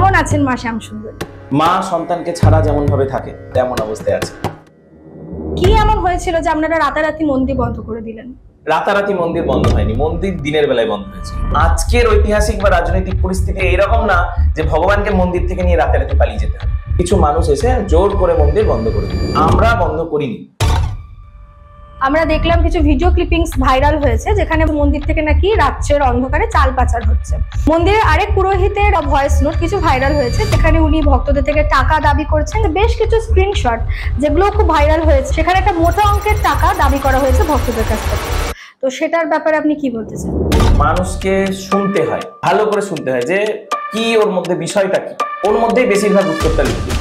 কেমন আছেন মা শ্যামসুন্দরী? মা সন্তানকে ছাড়া যেমন ভাবে থাকে তেমন অবস্থায় আছে। কি এমন হয়েছিল যে আপনারা রাতারাতি মন্দির বন্ধ করে দিলেন? রাতারাতি মন্দির বন্ধ হয়নি, মন্দির দিনের বেলায় বন্ধ হয়েছে। আজকের ঐতিহাসিক বা রাজনৈতিক পরিস্থিতি এরকম না যে ভগবানকে মন্দির থেকে নিয়ে রাতারাতি পালিয়ে যেতে হবে। কিছু মানুষ এসে জোর করে মন্দির বন্ধ করে দিল, আমরা বন্ধ করিনি। আমরা দেখলাম কিছু ভিডিও ক্লিপিংস ভাইরাল হয়েছে যেখানে মন্দির থেকে নাকি রাত্রের অন্ধকারে চাল পাচার হচ্ছে। মন্দিরের আরেক পুরোহিতের ভয়েস নোট কিছু ভাইরাল হয়েছে যেখানে উনি ভক্তদের থেকে টাকা দাবি করছেন। বেশ কিছু স্ক্রিনশট যেগুলো খুব ভাইরাল হয়েছে, সেখানে একটা মোটা অঙ্কের টাকা দাবি করা হয়েছে ভক্তদের কাছ থেকে। তো সেটার ব্যাপারে আপনি কি বলতে চান? মানুষকে শুনতে হয়, ভালো করে শুনতে হয় যে কি ওর মধ্যে বিষয়টা কি, ওর মধ্যেই বেশিরভাগ উত্তরটা লিখবে।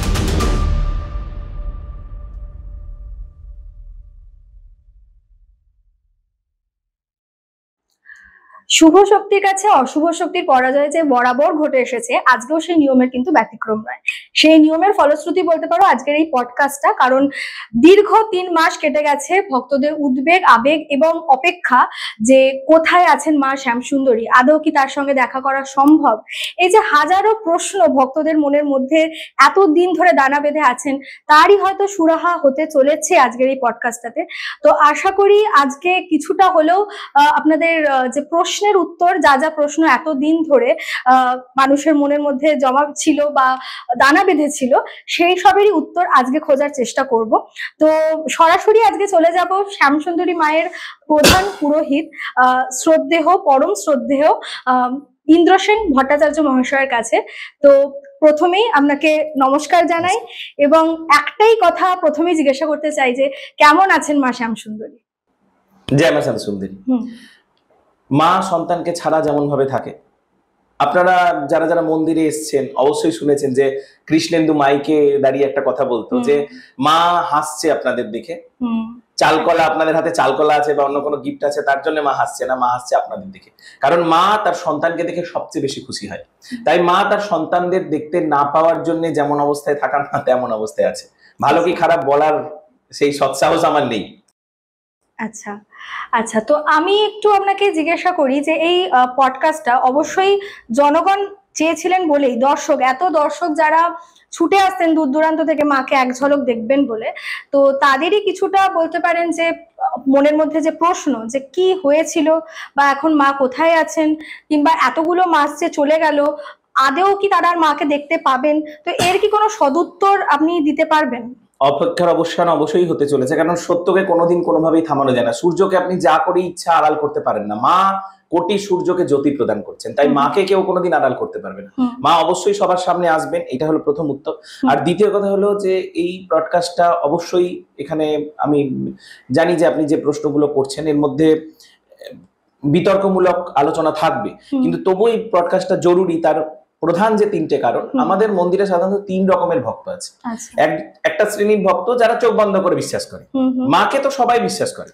শুভ শক্তির কাছে অশুভ শক্তির পরাজয় যে বরাবর ঘটে এসেছে, আজকেও সেই নিয়মের কিন্তু ব্যতিক্রম নয়। সেই নিয়মের ফলশ্রুতি বলতে পারো আজকের এই পডকাস্টটা, কারণ দীর্ঘ 3 মাস কেটে গেছে ভক্তদের উদ্বেগ, আবেগ এবং অপেক্ষা যে কোথায় আছেন মা শ্যামসুন্দরী, আদৌ কি তার সঙ্গে দেখা করা সম্ভব। এই যে হাজারো প্রশ্ন ভক্তদের মনের মধ্যে এতদিন ধরে দানা বেঁধে আছেন, তারই হয়তো সুরাহা হতে চলেছে আজকের এই পডকাস্টটাতে। তো আশা করি আজকে কিছুটা হলেও আপনাদের যে প্রশ্নের উত্তর, যা যা প্রশ্ন এতদিন ধরে মানুষের মনের মধ্যে জমা ছিল বা দানা বেঁধেছিল, সেই সবেরই উত্তর আজকে খোঁজার চেষ্টা করব। তো সরাসরি আজকে চলে যাব শ্যামসুন্দরী মায়ের প্রধান পুরোহিত, শ্রদ্ধেয়, পরম শ্রদ্ধেয় ইন্দ্রসেন ভট্টাচার্য মহাশয়ের কাছে। তো প্রথমেই আপনাকে নমস্কার জানাই এবং একটাই কথা প্রথমেই জিজ্ঞাসা করতে চাই যে কেমন আছেন মা শ্যামসুন্দরী? জয় মা শ্যামসুন্দরী। মা সন্তানকে ছাড়া যেমন ভাবে থাকে, আপনারা যারা যারা মন্দিরে এসছেন অবশ্যই শুনেছেন যে কৃষ্ণেন্দু মাইকে দাঁড়িয়ে একটা কথা বলতো যে মা হাসছে আপনাদের দেখে। চালকলা, আপনাদের হাতে চালকলা আছে বা অন্য কোনো গিফট আছে তার জন্য মা হাসছে না, মা হাসছে আপনাদের দেখে। কারণ মা তার সন্তানকে দেখে সবচেয়ে বেশি খুশি হয়। তাই মা তার সন্তানদের দেখতে না পাওয়ার জন্য যেমন অবস্থায় থাকার না তেমন অবস্থায় আছে। ভালো কি খারাপ বলার সেই সৎসাহস আমার নেই। আচ্ছা আচ্ছা, তো আমি একটু আপনাকে জিজ্ঞাসা করি যে এই পডকাস্টটা অবশ্যই জনগণ চেয়েছিলেন বলেই, এত দর্শক যারা ছুটে আসতেন দূর দূরান্ত থেকে মাকে এক ঝলক দেখবেন বলে, তো তাদেরই কিছুটা বলতে পারেন যে মনের মধ্যে যে প্রশ্ন যে কি হয়েছিল বা এখন মা কোথায় আছেন, কিংবা এতগুলো মাস যে চলে গেল আদেও কি তারা আর মাকে দেখতে পাবেন, তো এর কি কোনো সদুত্তর আপনি দিতে পারবেন? অপেক্ষার অবসান অবশ্যই হতে চলেছে, কারণ সত্যকে কোনোদিন কোনোভাবেই থামানো যায় না। সূর্যকে আপনি যা করে ইচ্ছা আড়াল করতে পারেন না, মা কোটি সূর্যকে জ্যোতি প্রদান করছেন, তাই মাকে কেউ কোনোদিন আড়াল করতে পারবে না। মা অবশ্যই সবার সামনে আসবেন, এটা হলো প্রথম উত্তর। আর দ্বিতীয় কথা হলো যে এই ব্রডকাস্টটা অবশ্যই, এখানে আমি জানি যে আপনি যে প্রশ্নগুলো করছেন এর মধ্যে বিতর্কমূলক আলোচনা থাকবে, কিন্তু তবুও এই ব্রডকাস্টটা জরুরি। তার প্রধান যে 3টে কারণ, আমাদের মন্দিরে সাধারণত 3 রকমের ভক্ত আছে। একটা শ্রেণীর ভক্ত যারা চোখ বন্ধ করে বিশ্বাস করে, মাকে তো সবাই বিশ্বাস করে।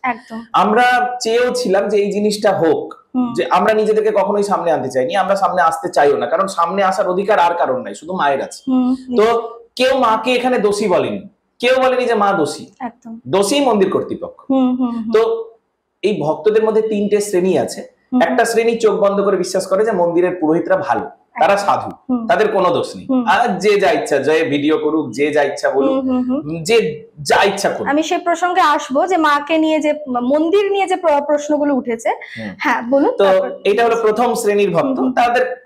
আমরা চেয়েও ছিলাম যে এই জিনিসটা হোক, যে আমরা নিজেদেরকে কখনোই সামনে আনতে চাইনি, আমরা সামনে আসতে চাইও না, কারণ সামনে আসার অধিকার আর কারণ নাই, শুধু মায়ের আছে। তো কেউ মাকে এখানে দোষী বলেনি, কেউ বলেনি যে মা দোষী, দোষী মন্দির কর্তৃপক্ষ। তো এই ভক্তদের মধ্যে 3টে শ্রেণী আছে। একটা শ্রেণী চোখ বন্ধ করে বিশ্বাস করে যে মন্দিরের পুরোহিতরা ভালো, তারা সাধু, তাদের কোনো দোষ নেই, আর যে যা ইচ্ছা যে ভিডিও করুক, যে যা ইচ্ছা বলুক, যে যা ইচ্ছা করুক। আমি সেই প্রসঙ্গে আসবো যে মাকে নিয়ে যে মন্দির নিয়ে যে প্রশ্নগুলো উঠেছে। হ্যাঁ বলুন। তো এটা হলো প্রথম শ্রেণীর ভক্ত,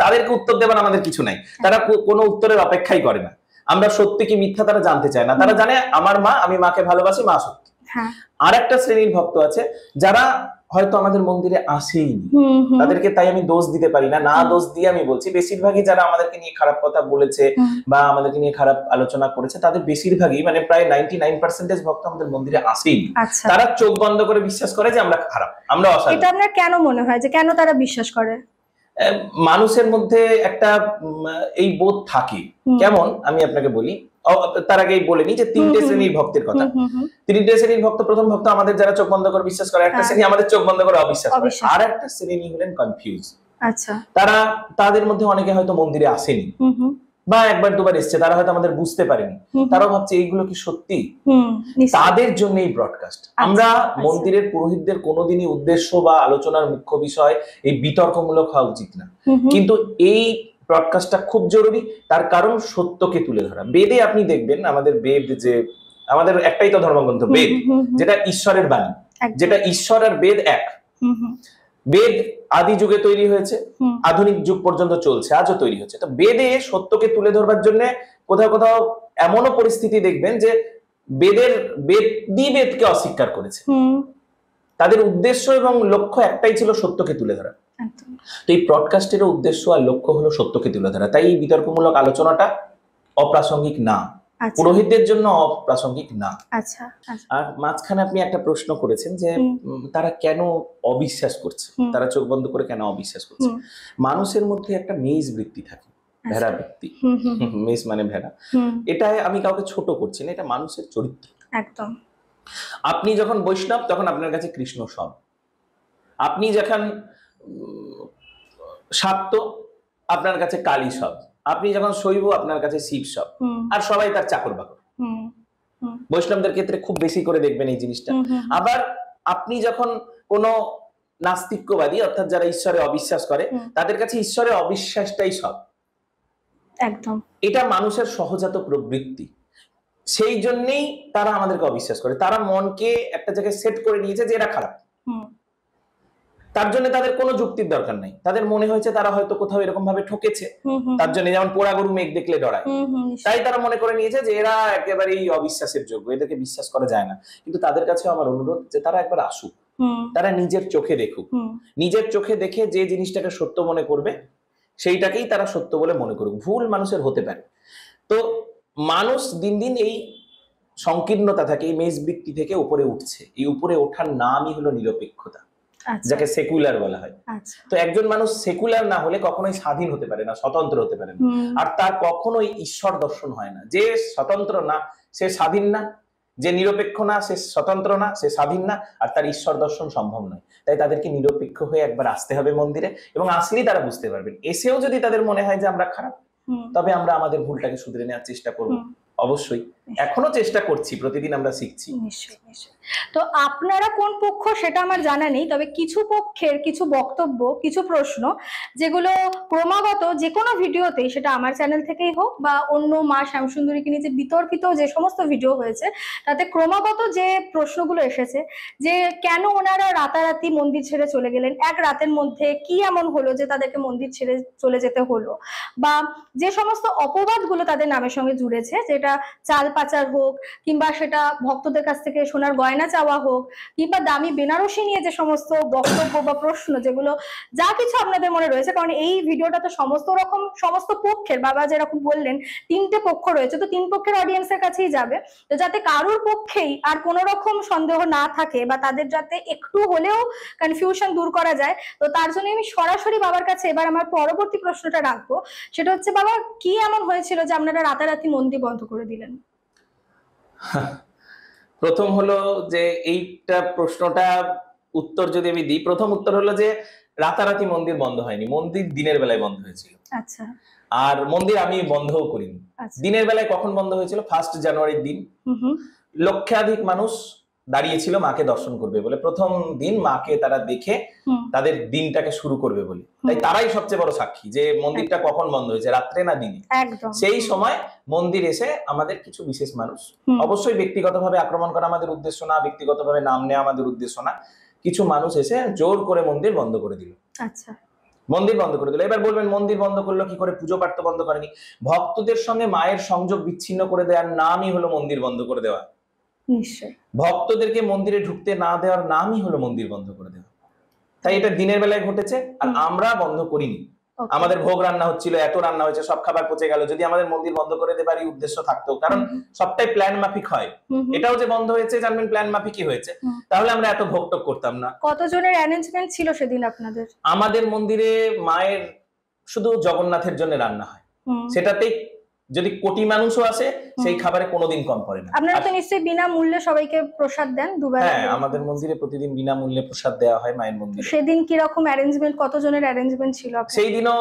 তাদেরকে উত্তর দেবার আমাদের কিছু নাই, তারা কোনো উত্তরের অপেক্ষাই করে না। আমরা সত্যি কি মিথ্যা তারা জানতে চায় না, তারা জানে আমার মা, আমি মাকে ভালোবাসি, মা সত্যি। আর একটা শ্রেণীর ভক্ত আছে যারা হয়তো আমাদের মন্দিরে আসেইনি, তাদেরকে তাই আমি দোষ দিতে পারি না, না দোষ দিয়ে আমি বলছি বেশিরভাগই যারা আমাদেরকে নিয়ে খারাপ কথা বলেছে বা আমাদেরকে নিয়ে খারাপ আলোচনা করেছে, তাদের বেশিরভাগই মানে প্রায় 99% ভক্ত আমাদের মন্দিরে আসেইনি। তারা চোখ বন্ধ করে বিশ্বাস করে যে আমরা খারাপ, আমরা অসাধু। এটা আপনার কেন মনে হয় যে কেন তারা বিশ্বাস করে? মানুষের মধ্যে একটা এই বোধ থাকে। কেমন আমি আপনাকে বলি, তার আগেই বলে নি যে 3টে শ্রেণীর ভক্তের কথা। 3টে শ্রেণীর ভক্ত, প্রথম ভক্ত আমাদের যারা চোখ বন্ধ করে বিশ্বাস করে, একটা শ্রেণী আমাদের চোখ বন্ধ করে অবিশ্বাস করে, আর একটা শ্রেণী হলেন কনফিউজ। তাদের মধ্যে অনেকে হয়তো মন্দিরে আসেনি বা একবার দুবার এসছে, তারা হয়তো আমাদের বুঝতে পারেনি, তারাও ভাবছে এইগুলো কি সত্যি। তাদের জন্য এই ব্রডকাস্ট। আমরা মন্দিরের পুরোহিতদের কোনোদিনই উদ্দেশ্য বা আলোচনার মুখ্য বিষয় এই বিতর্কমূলক হওয়া উচিত না, কিন্তু এই ব্রডকাস্টটা খুব জরুরি, তার কারণ সত্যকে তুলে ধরা। বেদে আপনি দেখবেন, আমাদের বেদ, যে আমাদের একটাই তো ধর্মগ্রন্থ বেদ, যেটা ঈশ্বরের বাণী, যেটা ঈশ্বর আর বেদ এক। বেদ আদি যুগে তৈরি হয়েছে, আধুনিক যুগ পর্যন্ত চলছে, আজও তৈরি হচ্ছে। তো বেদে সত্যকে তুলে ধরবার জন্য কোথাও কোথাও এমনও পরিস্থিতি দেখবেন যে বেদকে অস্বীকার করেছে। তাদের উদ্দেশ্য এবং লক্ষ্য একটাই ছিল, সত্যকে তুলে ধরা। তো এই ব্রডকাস্টেরও উদ্দেশ্য আর লক্ষ্য হলো সত্যকে তুলে ধরা। তাই এই বিতর্কমূলক আলোচনাটা অপ্রাসঙ্গিক না, পুরোহিতদের জন্য অপ্রাসঙ্গিক না। আর মাঝখানে আপনি একটা প্রশ্ন করেছেন যে তারা কেন অবিশ্বাস করছে, তারা চোখ বন্ধ করে কেন অবিশ্বাস করছে। মানুষের মধ্যে একটা মেষ বৃত্তি থাকে, ভেড়া বৃত্তি, মেষ মানে ভেড়া। এটা আমি কাউকে ছোট করছি না, এটা মানুষের চরিত্র। একদম। আপনি যখন বৈষ্ণব তখন আপনার কাছে কৃষ্ণ সব, আপনি যখন শাক্ত আপনার কাছে কালী সব, আপনি যখন শৈব আপনার কাছে শিব সব, আর সবাই তার চাকর বাকর। বৈষ্ণবদের ক্ষেত্রে খুব বেশি করে দেখবেন এই জিনিসটা। আবার আপনি যখন কোন নাস্তিক্যবাদী, অর্থাৎ যারা ঈশ্বরে অবিশ্বাস করে, তাদের কাছে ঈশ্বরে অবিশ্বাসটাই সব। একদম, এটা মানুষের সহজাত প্রবৃত্তি। সেই জন্যই তারা আমাদেরকে অবিশ্বাস করে। তারা মনকে একটা জায়গায় সেট করে নিয়েছে যে এরা খারাপ, তার জন্য তাদের কোনো যুক্তির দরকার নাই। তাদের মনে হয়েছে তারা হয়তো কোথাও এরকম ভাবে ঠকেছে, তার জন্য যেমন পোড়া গরু মেঘ দেখলে ডরায়, তাই তারা মনে করে নিয়েছে যে এরা একেবারেই অবিশ্বাসের যোগ্য, এদেরকে বিশ্বাস করা যায় না। কিন্তু তাদের কাছে আমার অনুরোধ যে তারা একবার আসুক, তারা নিজের চোখে দেখুক, নিজের চোখে দেখে যে জিনিসটাকে সত্য মনে করবে সেইটাকেই তারা সত্য বলে মনে করুক। ভুল মানুষের হতে পারে। তো মানুষ দিন দিন এই সংকীর্ণতা থেকে, এই মেষবৃত্তি থেকে উপরে উঠছে। এই উপরে ওঠার নামই হলো নিরপেক্ষতা, যাকে সেকুলার বলা হয়। তো একজন মানুষ সেকুলার না হলে কখনোই স্বাধীন হতে পারে না, স্বতন্ত্র হতে পারে না। আর তার কখনোই ঈশ্বর দর্শন হয় না। যে স্বতন্ত্র না সে স্বাধীন না, যে নিরপেক্ষ না সে স্বতন্ত্র না, সে স্বাধীন না, আর তার ঈশ্বর দর্শন সম্ভব নয়। তাই তাদেরকে নিরপেক্ষ হয়ে একবার আসতে হবে মন্দিরে, এবং আসলেই তারা বুঝতে পারবেন। এসেও যদি তাদের মনে হয় যে আমরা খারাপ, তবে আমরা আমাদের ভুলটাকে শুধরে নেওয়ার চেষ্টা করব। অবশ্যই এখনো চেষ্টা করছি, প্রতিদিন আমরা শিখছি। নিশ্চয়ই নিশ্চয়ই। তো আপনারা কোন পক্ষ সেটা আমার জানা নেই, তবে কিছু পক্ষের কিছু বক্তব্য, কিছু প্রশ্ন যেগুলো ক্রমাগত যে কোনো ভিডিওতেই, সেটা আমার চ্যানেল থেকেই হোক বা অন্য মা শ্যামসুন্দরীকে নিয়ে যে বিতর্কিত যে সমস্ত ভিডিও হয়েছে, তাতে ক্রমাগত যে প্রশ্নগুলো এসেছে যে কেন ওনারা রাতারাতি মন্দির ছেড়ে চলে গেলেন, এক রাতের মধ্যে কি এমন হলো যে তাদেরকে মন্দির ছেড়ে চলে যেতে হলো, বা যে সমস্ত অপবাদগুলো তাদের নামের সঙ্গে জুড়েছে, যেটা চাল পাচার হোক, কিংবা সেটা ভক্তদের কাছ থেকে সোনার গয়না চাওয়া হোক, কিংবা দামি বেনারসি নিয়ে যে সমস্ত বক্তব্য বা প্রশ্ন, যেগুলো যা কিছু আপনাদের মনে রয়েছে, কারণ এই ভিডিওটা তো সমস্ত পক্ষের, বাবা যেরকম বললেন 3টে পক্ষ রয়েছে, তো 3 পক্ষের অডিয়েন্সের কাছেই যাবে। তো যাতে কারোর পক্ষেই আর কোনো রকম সন্দেহ না থাকে, বা তাদের যাতে একটু হলেও কনফিউশন দূর করা যায়, তো তার জন্য আমি সরাসরি বাবার কাছে এবার আমার পরবর্তী প্রশ্নটা রাখবো। সেটা হচ্ছে, বাবা কি এমন হয়েছিল যে আপনারা রাতারাতি মন্দির বন্ধ করে দিলেন? প্রথম হলো যে এইটা প্রশ্নটা উত্তর যদি আমি দিই, প্রথম উত্তর হলো যে রাতারাতি মন্দির বন্ধ হয়নি, মন্দির দিনের বেলায় বন্ধ হয়েছিল। আচ্ছা। আর মন্দির আমি বন্ধও করিনি। দিনের বেলায় কখন বন্ধ হয়েছিল? 1 জানুয়ারির দিন লক্ষাধিক মানুষ দাঁড়িয়েছিল মাকে দর্শন করবে বলে। প্রথম দিন মাকে তারা দেখে তাদের দিনটাকে শুরু করবে বলে। তাই তারাই সবচেয়ে বড় সাক্ষী যে মন্দিরটা কখন বন্ধ হয়েছে, রাত্রে না দিনে। সেই সময় মন্দির এসে আমাদের কিছু বিশেষ মানুষ, অবশ্যই ব্যক্তিগতভাবে আক্রমণ করা আমাদের উদ্দেশ্য না, ব্যক্তিগতভাবে নাম নেওয়া আমাদের উদ্দেশ্য না, কিছু মানুষ এসে জোর করে মন্দির বন্ধ করে দিল। আচ্ছা, মন্দির বন্ধ করে দিল। এবার বলবেন মন্দির বন্ধ করলো কি করে? পুজো পাঠ তো বন্ধ করেনি। ভক্তদের সঙ্গে মায়ের সংযোগ বিচ্ছিন্ন করে দেওয়ার নামই হলো মন্দির বন্ধ করে দেওয়া। নিশ্চয়। ভক্তদেরকে মন্দিরে ঢুকতে না দেওয়ার নামই হলো মন্দির বন্ধ করে দেওয়া। তাই এটা দিনের বেলায় ঘটেছে, আর আমরা বন্ধ করিনি। আমাদের ভোগ রান্না হচ্ছিল, এত রান্না হয়েছে, সব খাবার পচে গেল। যদি আমাদের মন্দির বন্ধ করে দেবারই উদ্দেশ্য থাকতো, কারণ সবটাই প্ল্যান মাফিক হয়, এটাও যে বন্ধ হয়েছে জানবেন প্ল্যান মাফিকই হয়েছে, তাহলে আমরা এত ভোগ টোগ করতাম না। কতজনের অ্যারেঞ্জমেন্ট ছিল সেদিন আপনাদের? আমাদের মন্দিরে মায়ের শুধু জগন্নাথের জন্য রান্না হয়, সেটাতেই যদি কোটি মানুষও আসে সেই খাবারে কোনোদিন কম পড়ে না। আপনারা তো নিশ্চয়ই বিনামূল্যে সবাইকে প্রসাদ দেন দুবেলা? হ্যাঁ, আমাদের মন্দিরে প্রতিদিন বিনামূল্যে প্রসাদ দেওয়া হয় মায়ের মন্দিরে। সেদিন কি রকম অ্যারেঞ্জমেন্ট, কতজনের অ্যারেঞ্জমেন্ট ছিল? সেই দিনও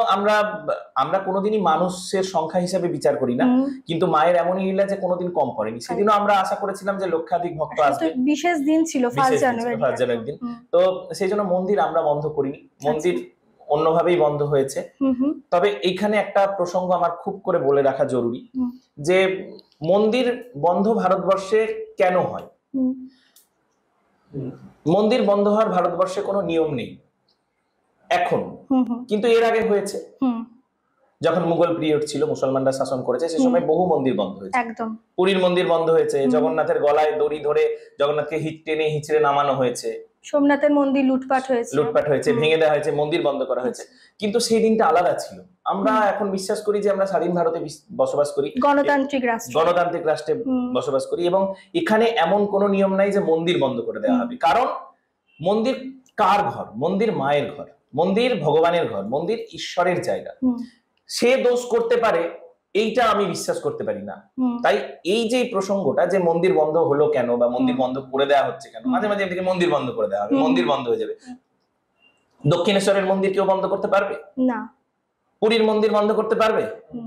আমরা কোনোদিনই মানুষের সংখ্যা হিসেবে বিচার করি না, কিন্তু মায়ের এমনই লীলা যে কোনোদিন কম পড়েনি। সেদিনও আমরা আশা করেছিলাম যে লক্ষাধিক ভক্ত আসবে। বিশেষ দিন ছিল 1 জানুয়ারি দিন, তো সেই জন্য মন্দির আমরা বন্ধ করিনি। মন্দির অন্যভাবেই বন্ধ হয়েছে। তবে এইখানে একটা প্রসঙ্গ আমার খুব করে বলে রাখা জরুরি, যে মন্দির বন্ধ ভারতবর্ষে কেন হয়। মন্দির বন্ধ হওয়ার ভারতবর্ষে কোনো নিয়ম নেই এখন, কিন্তু এর আগে হয়েছে। যখন মুঘল পিরিয়ড ছিল, মুসলমানরা শাসন করেছে, সে সময় বহু মন্দির বন্ধ হয়েছে। একদম পুরীর মন্দির বন্ধ হয়েছে, জগন্নাথের গলায় দড়ি ধরে জগন্নাথকে টেনে হিচড়ে নামানো হয়েছে, সোমনাথের মন্দির লুটপাট হয়েছে, ভেঙে দেওয়া হয়েছে, মন্দির বন্ধ করা হয়েছে। কিন্তু সেই দিনটা আলাদা ছিল। আমরা এখন বিশ্বাস করি যে আমরা স্বাধীন ভারতে বসবাস করি, গণতান্ত্রিক রাষ্ট্রে বসবাস করি, এবং এখানে এমন কোনো নিয়ম নাই যে মন্দির বন্ধ করে দেওয়া হবে। কারণ মন্দির কার ঘর? মন্দির মায়ের ঘর, মন্দির ভগবানের ঘর, মন্দির ঈশ্বরের জায়গা। সে দোষ করতে পারে, এইটা আমি বিশ্বাস করতে পারি না। তাই এই যে প্রসঙ্গটা, যে মন্দির বন্ধ হলো কেন বা মন্দির বন্ধ করে দেওয়া হচ্ছে কেন, মাঝে মাঝে এদিকে মন্দির বন্ধ করে দেওয়া হবে, মন্দির বন্ধ হয়ে যাবে। দক্ষিণেশ্বরের মন্দির কেউ বন্ধ করতে পারবে না, পুরীর মন্দির বন্ধ করতে পারবে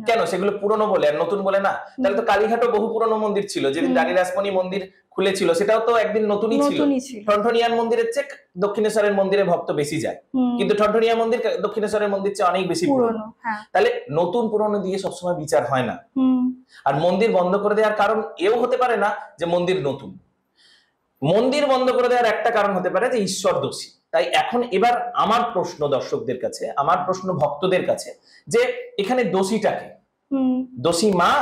কেন? সেগুলো পুরনো বলে আর নতুন বলে না। তাহলে তো কালীঘাটও বহু পুরনো মন্দির ছিল, যেদিন রানী রাসমণি মন্দির খুলেছিল সেটাও তো একদিন নতুনই ছিল। ঠনঠনিয়ার মন্দিরের চেয়ে দক্ষিণেশ্বরের মন্দিরে ভক্ত বেশি যায়, কিন্তু ঠনঠনিয়া মন্দির দক্ষিণেশ্বরের মন্দির চেয়ে অনেক বেশি পুরনো। তাহলে নতুন পুরনো দিয়ে সবসময় বিচার হয় না। আর মন্দির বন্ধ করে দেওয়ার কারণ এও হতে পারে না যে মন্দির নতুন। মন্দির বন্ধ করে দেওয়ার একটা কারণ হতে পারে যে ঈশ্বর দোষী। তাই এখন এবার আমার প্রশ্ন দর্শকদের কাছে, আমার প্রশ্ন ভক্তদের কাছে, যে এখানে দোষীটাকে, দোষী মা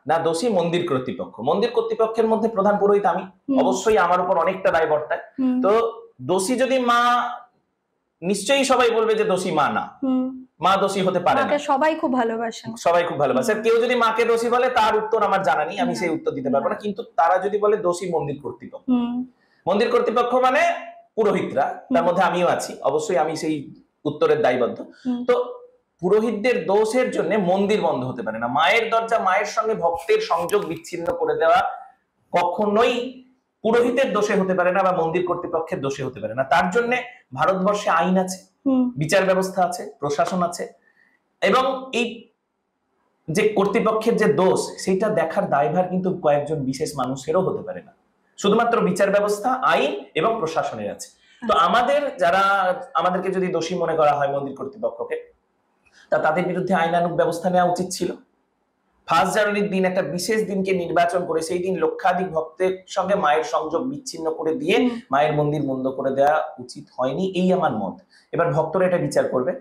না দোষী মন্দির কর্তৃপক্ষ? মন্দির কর্তৃপক্ষের মধ্যে প্রধান পুরোহিত আমি, অবশ্যই আমার উপর অনেকটা দায় বর্তায়। তো দোষী যদি মা, নিশ্চয়ই সবাই বলবে যে দোষী মা না, মা দোষী হতে পারে না। সবাই খুব ভালোবাসে। কেউ যদি মাকে দোষী বলে, তার উত্তর আমার জানা নেই, আমি সেই উত্তর দিতে পারবো না। কিন্তু তারা যদি বলে দোষী মন্দির কর্তৃপক্ষ, মন্দির কর্তৃপক্ষ মানে পুরোহিতরা, তার মধ্যে আমিও আছি, অবশ্যই আমি সেই উত্তরের দায়বদ্ধ। তো পুরোহিতদের দোষের জন্য মন্দির বন্ধ হতে পারে না। মায়ের দরজা, মায়ের সঙ্গে ভক্তের সংযোগ বিচ্ছিন্ন করে দেওয়া কখনোই পুরোহিতের দোষে হতে পারে না বা মন্দির কর্তৃপক্ষের দোষে হতে পারে না। তার জন্য ভারতবর্ষে আইন আছে, বিচার ব্যবস্থা আছে, প্রশাসন আছে, এবং এই যে কর্তৃপক্ষের যে দোষ, সেটা দেখার দায়ভার কিন্তু কয়েকজন বিশেষ মানুষেরও হতে পারে না। শুধুমাত্র বিচার ব্যবস্থা, আইন এবং প্রশাসনের আছে। তো আমাদেরকে যদি দোষী মনে করা হয় মন্দির কর্তৃপক্ষকে, তা তাদের বিরুদ্ধে আইনানুগ ব্যবস্থা নেওয়া উচিত ছিল। 1 জানুয়ারির দিন, একটা বিশেষ দিনকে নির্বাচন করে সেই দিন লক্ষাধিক ভক্তের সঙ্গে মায়ের সংযোগ বিচ্ছিন্ন করে দিয়ে মায়ের মন্দির বন্ধ করে দেওয়া উচিত হয়নি, এই আমার মত। এবার ভক্তরা এটা বিচার করবে।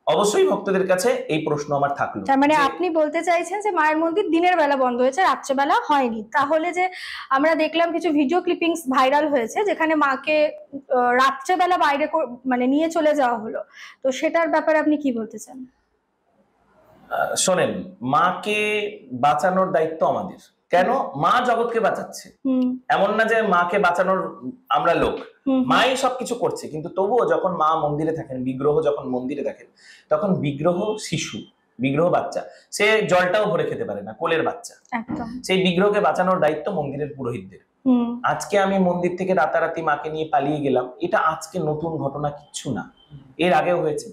অবশ্যই ভক্তদের কাছে এই প্রশ্ন আমার থাকলো। তার মানে আপনি বলতে চাইছেন যে মায়ের মন্দির দিনের বেলা বন্ধ হয়েছে, রাত্রেবেলা হয়নি। তাহলে যে আমরা দেখলাম কিছু ভিডিও ক্লিপিংস ভাইরাল হয়েছে যেখানে মাকে রাত্রেবেলা বাইরে মানে নিয়ে চলে যাওয়া হলো, তো সেটার ব্যাপারে আপনি কি বলতে চান? শোনেন, মাকে বাঁচানোর দায়িত্ব আমাদের। কেন? মা জগৎকে বাঁচাচ্ছে, এমন না যে মাকে বাঁচানোর আমরা লোক। মাই সবকিছু করছে, কিন্তু তবুও যখন মা মন্দিরে থাকেন, বিগ্রহ যখন মন্দিরে থাকেন, তখন বিগ্রহ শিশু, বিগ্রহ বাচ্চা, সে জলটাও ভরে খেতে পারে না, কোলের বাচ্চা। সেই বিগ্রহকে বাঁচানোর দায়িত্ব মন্দিরের পুরোহিতদের। আজকে আমি মন্দির থেকে রাতারাতি মাকে নিয়ে পালিয়ে গেলাম, এটা আজকে নতুন ঘটনা কিচ্ছু না, এর আগেও হয়েছে।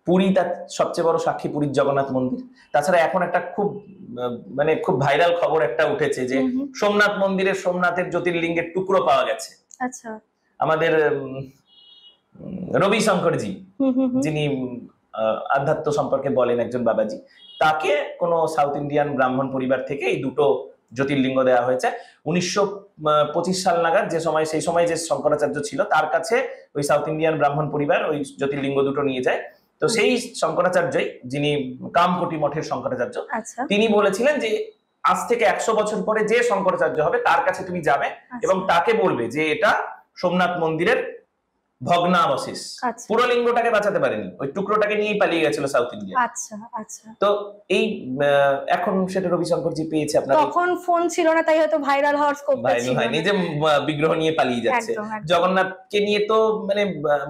পুরী তার সবচেয়ে বড় সাক্ষী, পুরীর জগন্নাথ মন্দির। তাছাড়া এখন একটা খুব ভাইরাল খবর একটা উঠেছে যে সোমনাথ মন্দিরের সোমনাথের জ্যোতির্লিঙ্গের টুকরো পাওয়া গেছে। আচ্ছা, আমাদের রবি শঙ্করজি, যিনি আধ্যাত্ম সম্পর্কে বলেন, একজন বাবাজি, তাকে কোন সাউথ ইন্ডিয়ান ব্রাহ্মণ পরিবার থেকে এই দুটো জ্যোতির্লিঙ্গ দেওয়া হয়েছে। 1925 সাল নাগাদ, সেই সময় যে শঙ্করাচার্য ছিল, তার কাছে ওই সাউথ ইন্ডিয়ান ব্রাহ্মণ পরিবার ওই জ্যোতির্লিঙ্গ দুটো নিয়ে যায়। তো সেই শঙ্করাচার্যই, যিনি কামকোটি মঠের শঙ্করাচার্য, তিনি বলেছিলেন যে আজ থেকে 100 বছর পরে যে শঙ্করাচার্য হবে তার কাছে তুমি যাবে এবং তাকে বলবে যে এটা সোমনাথ মন্দিরের ভগ্নাবশেষ। পুরো লিঙ্গটাকে বাঁচাতে পারেনি, ওই টুকরোটাকে নিয়েই পালিয়ে গেছিল সাউথ ইন্ডিয়া। আচ্ছা আচ্ছা। তো এই এখন সেটা রবিশঙ্করজি পেয়েছে। আপনার তখন ফোন ছিল না, তাই হয়তো ভাইরাল হওয়ার স্কোপটা ছিল না। নিজে বিগ্রহ নিয়ে পালিয়ে যাচ্ছে। জগন্নাথকে নিয়ে তো মানে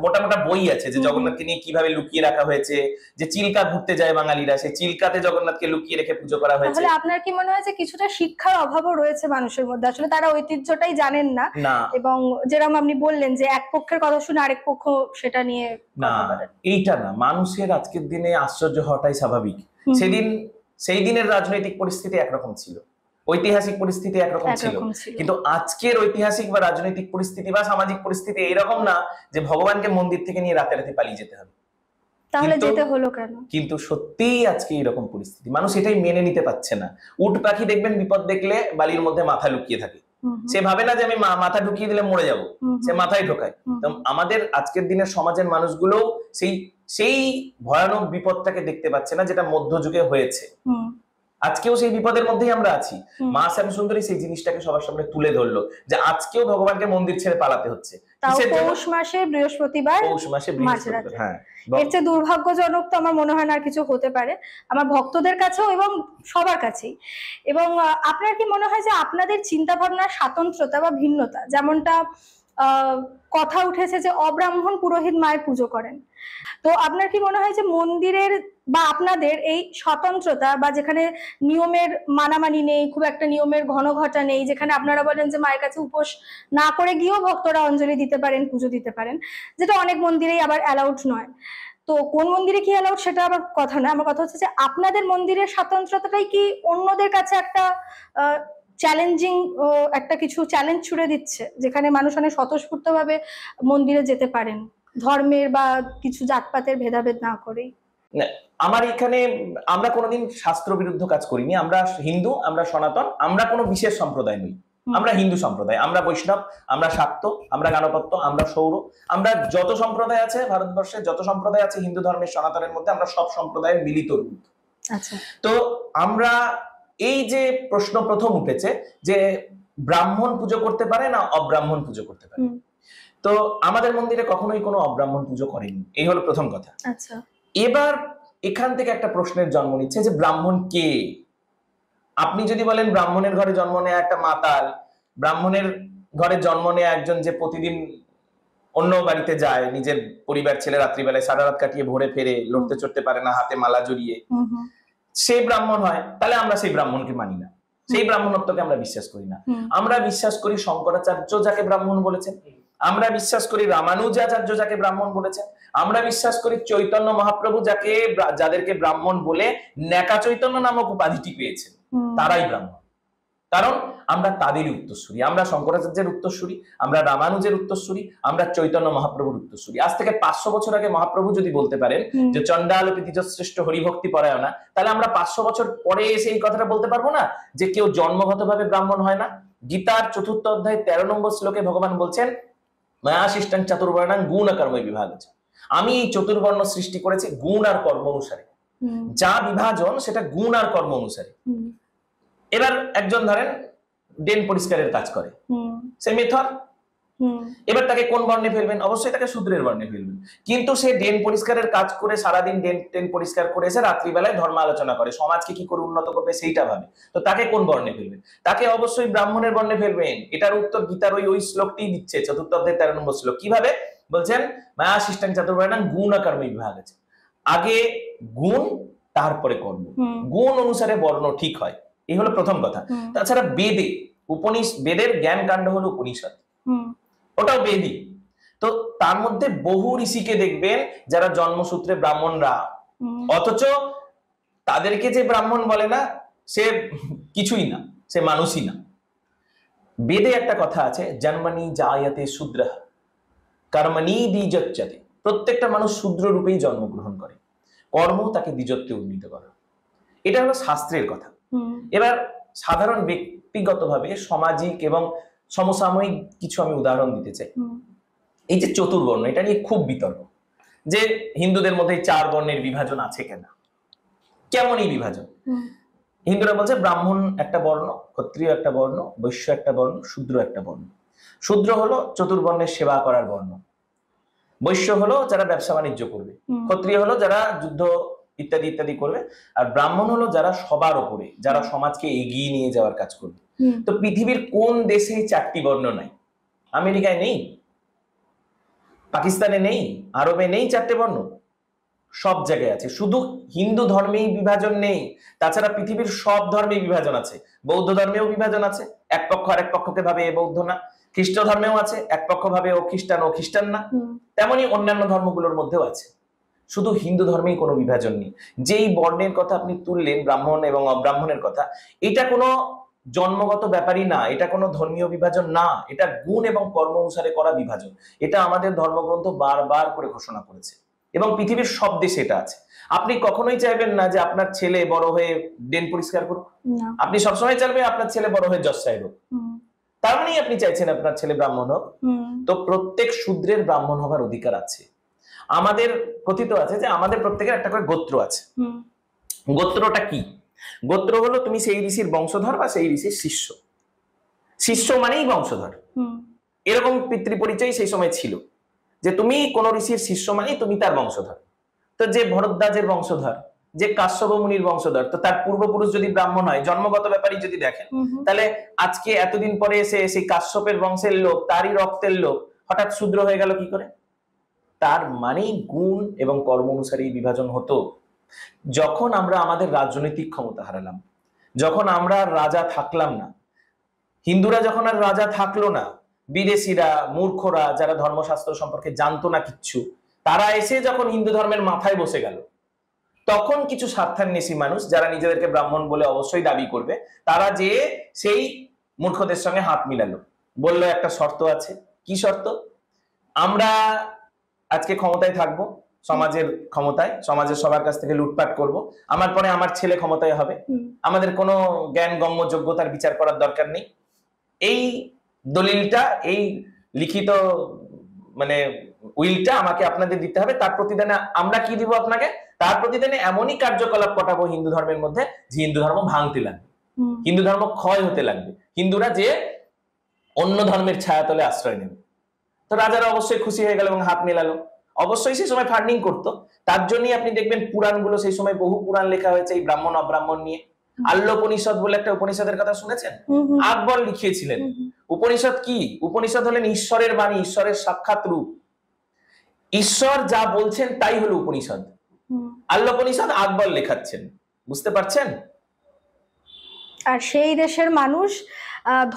মোটা মোটা বই আছে যে জগন্নাথকে নিয়ে কিভাবে লুকিয়ে রাখা হয়েছে, যে চিল্কা ঘুরতে যায় বাঙালিরা, সেই চিল্কাতে জগন্নাথকে লুকিয়ে রেখে পুজো করা হয়েছে। তাহলে আপনার কি মনে হয় যে কিছুটা শিক্ষার অভাবও রয়েছে মানুষের মধ্যে? আসলে তারা ঐতিহ্যটাই জানেন না, এবং যেরকম আপনি বললেন যে এক পক্ষের কথা শুনে আরেক পক্ষ সেটা নিয়ে না, এইটা না। মানুষের আজকের দিনে আশ্চর্য হওয়াটাই স্বাভাবিক। সেই দিনের রাজনৈতিক পরিস্থিতি একরকম ছিল, ঐতিহাসিক পরিস্থিতি একরকম ছিল, কিন্তু আজকের ঐতিহাসিক বা রাজনৈতিক পরিস্থিতি বা সামাজিক পরিস্থিতি এইরকম না যে ভগবানকে মন্দির থেকে নিয়ে রাতে রাতে পালিয়ে যেতে হবে। তাহলে যেতে হলো কেন? কিন্তু সত্যিই আজকে এরকম পরিস্থিতি, মানুষ এটাই মেনে নিতে পারছে না। উট পাখি দেখবেন বিপদ দেখলে বালির মধ্যে মাথা লুকিয়ে থাকে, সে ভাবে না যে আমি মাথা ঢুকিয়ে দিলে মরে যাব, সে মাথায় ঢোকায়। তো আমাদের আজকের দিনের সমাজের মানুষগুলো সেই সেই ভয়ানক বিপদটাকে দেখতে পাচ্ছে না, যেটা মধ্যযুগে হয়েছে। আজকেও সেই বিপদের মধ্যেই আমরা আছি। মা শ্যামসুন্দরী সেই জিনিসটাকে সবার সামনে তুলে ধরলো, যে আজকেও ভগবানকে মন্দির ছেড়ে পালাতে হচ্ছে। পৌষ মাসে বৃহস্পতিবার, হ্যাঁ, এর চেয়ে দুর্ভাগ্যজনক তো আমার মনে হয় না আর কিছু হতে পারে, আমার ভক্তদের কাছেও এবং সবার কাছেই। এবং আপনার কি মনে হয় যে আপনাদের চিন্তা ভাবনার স্বাতন্ত্রতা বা ভিন্নতা, যেমনটা কথা উঠেছে যে অব্রাহ্মণ পুরোহিত মায়ের পুজো করেন, তো আপনার কি মনে হয় যে মন্দিরের বা আপনাদের এই স্বতন্ত্রতা, বা যেখানে নিয়মের মানামানি নেই, খুব একটা নিয়মের ঘনঘটা নেই, যেখানে আপনারা বলেন যে মায়ের কাছে উপোস না করে গিয়েও ভক্তরা অঞ্জলি দিতে পারেন, পুজো দিতে পারেন, যেটা অনেক মন্দিরেই আবার অ্যালাউড নয়, তো কোন মন্দিরে কি অ্যালাউড সেটা আবার কথা না, আমার কথা হচ্ছে যে আপনাদের মন্দিরের স্বতন্ত্রতাটাই কি অন্যদের কাছে একটা চ্যালেঞ্জিং, একটা কিছু চ্যালেঞ্জ ছুড়ে দিচ্ছে, যেখানে মানুষ অনেক স্বতঃস্ফূর্তভাবে মন্দিরে যেতে পারেন, ধর্মের বা কিছু জাতপাতের ভেদাভেদ না করেই? আমার এখানে আমরা কোনোদিন শাস্ত্র বিরুদ্ধ কাজ করিনি। আমরা হিন্দু, আমরা সনাতন, আমরা কোনো বিশেষ সম্প্রদায় নই। আমরা হিন্দু সম্প্রদায়, আমরা বৈষ্ণব, আমরা শাক্ত, আমরা গাণপত্য, আমরা সৌর, আমরা যত সম্প্রদায় আছে ভারতবর্ষে, যত সম্প্রদায় আছে হিন্দু ধর্মের সনাতনের মধ্যে, আমরা সব সম্প্রদায়ের মিলিত রূপ। আচ্ছা, তো আমরা এই যে প্রশ্ন প্রথম উঠেছে যে ব্রাহ্মণ পুজো করতে পারে না অব্রাহ্মণ পুজো করতে পারে, তো আমাদের মন্দিরে কখনোই কোনো অব্রাহ্মণ পুজো করেনি, এই হলো প্রথম কথা। আচ্ছা, এবার এখান থেকে একটা প্রশ্নের জন্ম নিচ্ছে যে ব্রাহ্মণ কে? আপনি যদি বলেন ব্রাহ্মণের ঘরে জন্ম নেয়া একটা মাতাল, ব্রাহ্মণের ঘরে জন্ম নেয়া একজন যে প্রতিদিন অন্য বাড়িতে যায়, নিজের পরিবার ছেলে রাত্রিবেলায় সারা রাত কাটিয়ে ভোরে ফেরে, লড়তে চড়তে পারে না, হাতে মালা জড়িয়ে, সে ব্রাহ্মণ হয়, তাহলে আমরা সেই ব্রাহ্মণকে মানি না, সেই ব্রাহ্মণত্বকে আমরা বিশ্বাস করি না। আমরা বিশ্বাস করি শঙ্করাচার্য যাকে ব্রাহ্মণ বলেছেন, আমরা বিশ্বাস করি রামানুজাচার্য যাকে ব্রাহ্মণ বলেছেন, আমরা বিশ্বাস করি চৈতন্য মহাপ্রভু যাদেরকে ব্রাহ্মণ বলে ন্যাকা চৈতন্য নামক উপাধিটি পেয়েছেন, তারাই ব্রাহ্মণ। কারণ আমরা তাদেরই উত্তরসূরি, আমরা শঙ্করাচার্যের উত্তরসূরি, আমরা রামানুজের উত্তরসূরি, আমরা চৈতন্য মহাপ্রভুর উত্তরসূরি। আজ থেকে 500 বছর আগে মহাপ্রভু যদি বলতে পারেন যে চণ্ডালোপি শ্রেষ্ঠ হরিভক্তি পরায়ণা, তাহলে আমরা 500 বছর পরে এসে এই কথাটা বলতে পারবো না যে কেউ জন্মগতভাবে ব্রাহ্মণ হয় না? গীতার 4th অধ্যায় 13 নম্বর শ্লোকে ভগবান বলছেন মায়া শিষ্টাং চাতুর্বর্ণাং গুণ কর্ম বিভাগ আছে, আমি এই চতুর্বর্ণ সৃষ্টি করেছি গুণ আর কর্ম অনুসারে, যা বিভাজন সেটা গুণ আর কর্ম অনুসারে। এবার একজন ধরেন ড্রেন পরিষ্কারের কাজ করে, সে মেথর, এবার তাকে কোন বর্ণে ফেলবেন? অবশ্যই তাকে শূদ্রের বর্ণে ফেলবেন। কিন্তু সে ড্রেন পরিষ্কারের কাজ করে সারাদিন ড্রেন পরিষ্কার করে এসে রাত্রিবেলায় ধর্ম আলোচনা করে, সমাজকে কি করে উন্নত করবে সেইটা ভাবে, তো তাকে কোন বর্ণে ফেলবেন? তাকে অবশ্যই ব্রাহ্মণের বর্ণে ফেলবেন। এটার উত্তর গীতার ওই শ্লোকটি দিচ্ছে, 4th অধ্যায় 13 নম্বর শ্লোক। কিভাবে বলছেন? মায়া শিষ্টাং চাতুর্বর্ণাং গুণ কর্ম বিভাগ আছে, আগে গুণ তারপরে কর্ম, গুণ অনুসারে বর্ণ ঠিক হয়, এই হলো প্রথম কথা। তাছাড়া বেদের জ্ঞান কাণ্ড হলো উপনিষদ, ওটাও বেদই। তো তার মধ্যে বহু ঋষিকে দেখবেন যারা জন্মসূত্রে ব্রাহ্মণরা, অথচ তাদেরকে যে ব্রাহ্মণ বলে না, সে কিছুই না, সে মানুষই না। বেদে একটা কথা আছে, জন্মনি জায়তে শূদ্রঃ কর্মণি দ্বিজচ্যতে, প্রত্যেকটা মানুষ শূদ্র রূপেই জন্মগ্রহণ করে, কর্ম তাকে দ্বিজত্বে উন্নীত করে। এটা হলো শাস্ত্রের কথা। এবার সাধারণ ব্যক্তিগতভাবে সামাজিক এবং সমসাময়িক কিছু আমি উদাহরণ দিতে চাই। এই যে চতুর্বর্ণ, এটা নিয়ে খুব বিতর্ক যে হিন্দুদের মধ্যে 4 বর্ণের বিভাজন আছে কেন, কেমন এই বিভাজন? হিন্দুরা বলছে ব্রাহ্মণ একটা বর্ণ, ক্ষত্রিয় একটা বর্ণ, বৈশ্য একটা বর্ণ, শূদ্র একটা বর্ণ। শূদ্র হলো চতুর্বর্ণের সেবা করার বর্ণ, বৈশ্য হলো যারা ব্যবসা বাণিজ্য করবে, ক্ষত্রিয় হলো যারা যুদ্ধ ইত্যাদি ইত্যাদি করবে, আর ব্রাহ্মণ হলো যারা সবার উপরে, যারা সমাজকে এগিয়ে নিয়ে যাওয়ার কাজ করবে। তো পৃথিবীর কোন দেশে 4টি বর্ণ নাই? আমেরিকায় নেই, পাকিস্তানে নেই, আরবে নেই 4টে বর্ণ, সব জায়গায় আছে। শুধু হিন্দু ধর্মেই বিভাজন নেই, তাছাড়া পৃথিবীর সব ধর্মেই বিভাজন আছে। বৌদ্ধ ধর্মেও বিভাজন আছে, এক পক্ষ আর এক পক্ষকে ভাবে এ বৌদ্ধ না। খ্রিস্ট ধর্মেও আছে, এক পক্ষ ভাবে ও খ্রিস্টান না। তেমনি অন্যান্য ধর্মগুলোর মধ্যেও আছে, শুধু হিন্দু ধর্মেই কোনো বিভাজন নেই। যেই বর্ণের কথা আপনি তুললেন, ব্রাহ্মণ এবং অব্রাহ্মণের কথা, এটা কোনো জন্মগত ব্যাপারই না, এটা কোনো ধর্মীয় বিভাজন না, এটা গুণ এবং কর্ম অনুসারে করা বিভাজন। এটা আমাদের ধর্মগ্রন্থ বারবার করে ঘোষণা করেছে। এবং পৃথিবীর সব দেশে এটা আছে। আপনি কখনোই চাইবেন না যে আপনার ছেলে বড় হয়ে ড্রেন পরিষ্কার করুক, আপনি সবসময় চাইবেন আপনার ছেলে বড় হয়ে জজ সাহেব হোক, তার মানেই আপনি চাইছেন আপনার ছেলে ব্রাহ্মণ হোক। তো প্রত্যেক শূদ্রের ব্রাহ্মণ হবার অধিকার আছে। আমাদের কথিত আছে যে আমাদের প্রত্যেকের একটা করে গোত্র আছে। গোত্রটা কি? গোত্র হলো তুমি সেই ঋষির বংশধর বা সেই ঋষির শিষ্য। শিষ্য মানেই বংশধর, এরকম পিতৃ পরিচয় সেই সময় ছিল যে তুমি কোন ঋষির শিষ্য মানেই তুমি তার বংশধর। তো যে ভরদ্বাজের বংশধর, যে কাশ্যপ মুনির বংশধর, তো তার পূর্বপুরুষ যদি ব্রাহ্মণ হয়, জন্মগত ব্যাপারই যদি দেখেন, তাহলে আজকে এতদিন পরে এসে সেই কাশ্যপের বংশের লোক, তারই রক্তের লোক হঠাৎ শূদ্র হয়ে গেল কি করে? তার মানেই গুণ এবং কর্ম অনুসারে বিভাজন হতো। যখন আমরা আমাদের রাজনৈতিক ক্ষমতা হারালাম, যখন আমরা রাজা থাকলাম না, হিন্দুরা যখন আর রাজা থাকলো না, বিদেশিরা, মূর্খরা, যারা ধর্মশাস্ত্র সম্পর্কে জানতো না কিচ্ছু, তারা এসে যখন হিন্দু ধর্মের মাথায় বসে গেল, তখন কিছু স্বার্থান্বেষী মানুষ, যারা নিজেদেরকে ব্রাহ্মণ বলে অবশ্যই দাবি করবে, তারা যে সেই মূর্খদের সঙ্গে হাত মিলালো, বললো একটা শর্ত আছে। কি শর্ত? আমরা আজকে ক্ষমতায় থাকবো, সমাজের ক্ষমতায়, সমাজের সবার কাছ থেকে লুটপাট করব, আমার পরে আমার ছেলে ক্ষমতায় হবে, আমাদের কোনো জ্ঞান গম্য যোগ্যতার বিচার করার দরকার নেই। এই দলিলটা, এই লিখিত মানে উইলটা আমাকে আপনাদের দিতে হবে। তার প্রতিদানে আমরা কি দিব আপনাকে? তার প্রতিদানে এমনই কার্যকলাপ কটাবো হিন্দু ধর্মের মধ্যে যে হিন্দু ধর্ম ভাঙতে লাগবে, হিন্দু ধর্ম ক্ষয় হতে লাগবে, হিন্দুরা যে অন্য ধর্মের ছায়াতলে আশ্রয় নেবে। তো রাজারা অবশ্যই খুশি হয়ে গেল এবং হাত মেলালো। অবশ্যই সেই সময় ফান্ডিং করতো, তার জন্যই আপনি দেখবেন পুরাণগুলো, সেই সময় বহু পুরাণ লেখা হয়েছে এই ব্রাহ্মণ অব্রাহ্মণ নিয়ে। আল্লোপনিষদ বলে একটা উপনিষদের কথা শুনেছেন? আকবর লিখিয়েছিলেন। উপনিষদ কি? উপনিষদ হলেন ঈশ্বরের বাণী, ঈশ্বরের সাক্ষাৎ রূপ। ঈশ্বর যা বলছেন তাই হলো উপনিষদ। আল্লোপনিষদ আকবর লেখাচ্ছেন, বুঝতে পারছেন? আর সেই দেশের মানুষ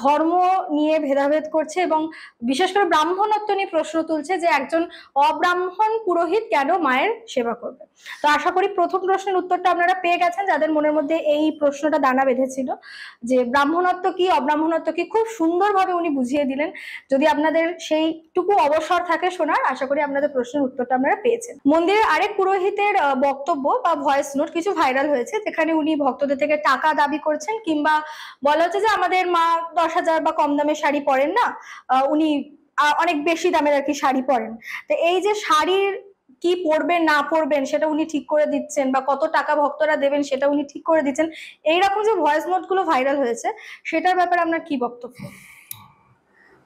ধর্ম নিয়ে ভেদাভেদ করছে এবং বিশেষ করে ব্রাহ্মণত্ব নিয়ে প্রশ্ন তুলছে যে একজন অব্রাহ্মণ পুরোহিত কেন মায়ের সেবা করবে। তো আশা করি প্রথম প্রশ্নের উত্তরটা আপনারা পেয়ে গেছেন, যাদের মনের মধ্যে এই প্রশ্নটা দানা বেঁধেছিল যে ব্রাহ্মণত্ব কি, অব্রাহ্মণত্ব কি। খুব সুন্দরভাবে উনি বুঝিয়ে দিলেন। যদি আপনাদের সেইটুকু অবসর থাকে শোনার, আশা করি আপনাদের প্রশ্নের উত্তরটা আপনারা পেয়েছেন। মন্দিরের আরেক পুরোহিতের বক্তব্য বা ভয়েস নোট কিছু ভাইরাল হয়েছে, যেখানে উনি ভক্তদের থেকে টাকা দাবি করছেন, কিংবা বলা হচ্ছে যে আমাদের মা 10,000 বা কম দামের শাড়ি পরেন না, উনি অনেক বেশি দামের আর কি শাড়ি পরেন। তো এই যে শাড়ির কি পরবেন না পরবেন সেটা উনি ঠিক করে দিচ্ছেন, বা কত টাকা ভক্তরা দেবেন সেটা উনি ঠিক করে দিচ্ছেন, এইরকম যে ভয়েস নোট গুলো ভাইরাল হয়েছে, সেটার ব্যাপারে আপনার কি বক্তব্য?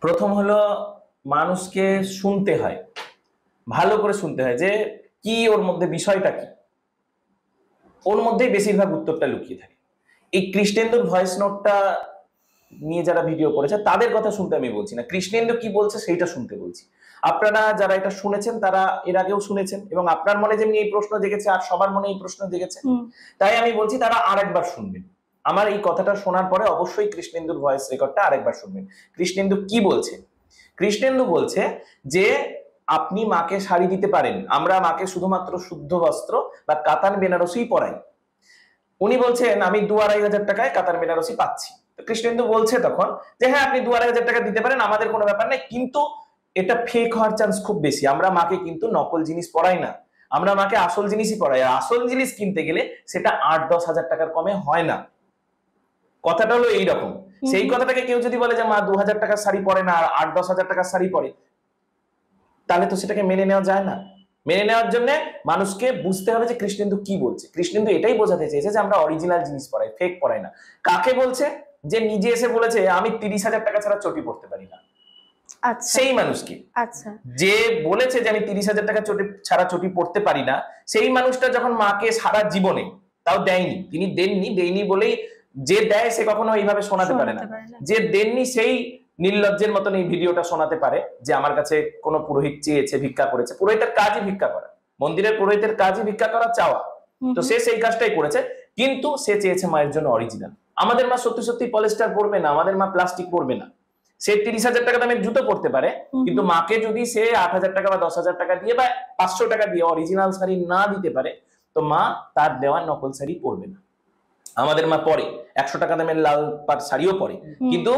প্রথম হলো, মানুষকে শুনতে হয়, ভালো করে শুনতে হয় যে কি ওর মধ্যে বিষয়টা কি, ওর মধ্যেই বেশিরভাগ উত্তরটা লুকিয়ে থাকে। এই কৃষ্ণেন্দুর ভয়েস নোটটা নিয়ে যারা ভিডিও করেছে তাদের কথা শুনতে আমি বলছি না, কৃষ্ণেন্দু কি বলছে সেইটা শুনতে বলছি। আপনারা যারা এটা শুনেছেন তারা এর আগেও শুনেছেন, এবং আপনার মনে যেমনি এই প্রশ্ন জেগেছে আর সবার মনে এই প্রশ্ন জেগেছে, তাই আমি বলছি তারা আরেকবার শুনবেন। আমার এই কথাটা শোনার পরে অবশ্যই কৃষ্ণেন্দুর ভয়েস রেকর্ডটা আরেকবার শুনবেন। কৃষ্ণেন্দু কি বলছে? কৃষ্ণেন্দু বলছে যে আপনি মাকে শাড়ি দিতে পারেন, আমরা মাকে শুধুমাত্র শুদ্ধ বস্ত্র বা কাতান বেনারসি পরাই। উনি বলছেন আমি 2,500 টাকায় কাতান বেনারসি পাচ্ছি। কৃষ্ণেন্দু বলছে তখন যে হ্যাঁ আপনি 2,500 টাকা দিতে পারেন, আমাদের কোনো ব্যাপার নেই, কিন্তু এটা ফেক হওয়ার চান্স খুব বেশি। আমরা মাকে কিন্তু নকল জিনিস পরাই না, আমরা মাকে আসল জিনিসই পরাই। আর আসল জিনিস কিনতে গেলে সেটা 8-10 হাজার টাকার কমে হয় না। কথাটা হলো এইরকম। সেই কথাটাকে কেউ যদি বলে যে মা 2,000 টাকার শাড়ি পরে না আর 8-10 হাজার টাকার শাড়ি পরে, তাহলে তো সেটাকে মেনে নেওয়া যায় না। মেনে নেওয়ার জন্য মানুষকে বুঝতে হবে যে কৃষ্ণেন্দু কি বলছে। কৃষ্ণেন্দু এটাই বোঝাতে চেয়েছে যে আমরা অরিজিনাল জিনিস পরাই, ফেক পরাই না। কাকে বলছে? যে নিজে এসে বলেছে আমি 30,000 টাকা ছাড়া চটি পড়তে পারি না, সেই মানুষকে। যে বলেছে যে আমি 30,000 টাকা ছাড়া চটি পড়তে পারি না, সেই মানুষটা যখন মাকে সারা জীবনে তাও দেয়নি, তিনি দেয়নি বলেই, যে দেয় সে কখনো এইভাবে শোনাতে পারে না। যে দেননি সেই নির্লজ্জের মতন এই ভিডিওটা শোনাতে পারে যে আমার কাছে কোনো পুরোহিত চেয়েছে, ভিক্ষা করেছে। পুরোহিতের কাজই ভিক্ষা করা, মন্দিরের পুরোহিতের কাজই ভিক্ষা করা, চাওয়া। তো সে সেই কাজটাই করেছে, কিন্তু সে চেয়েছে মায়ের জন্য অরিজিনাল। আমাদের মা সত্যি সত্যি পলিস্টার পরবে না, আমাদের মা প্লাস্টিক পরবে না। সে 30,000 টাকা দামের জুতো পরতে পারে, কিন্তু মাকে যদি সে 8,000 টাকা বা 10,000 টাকা দিয়ে বা 500 টাকা দিয়ে অরিজিনাল শাড়ি না দিতে পারে, তো মা তার দেওয়া নকল শাড়ি পরবে না। আমাদের মা পরে 100 টাকা দামের লাল পাট শাড়িও পরে, কিন্তু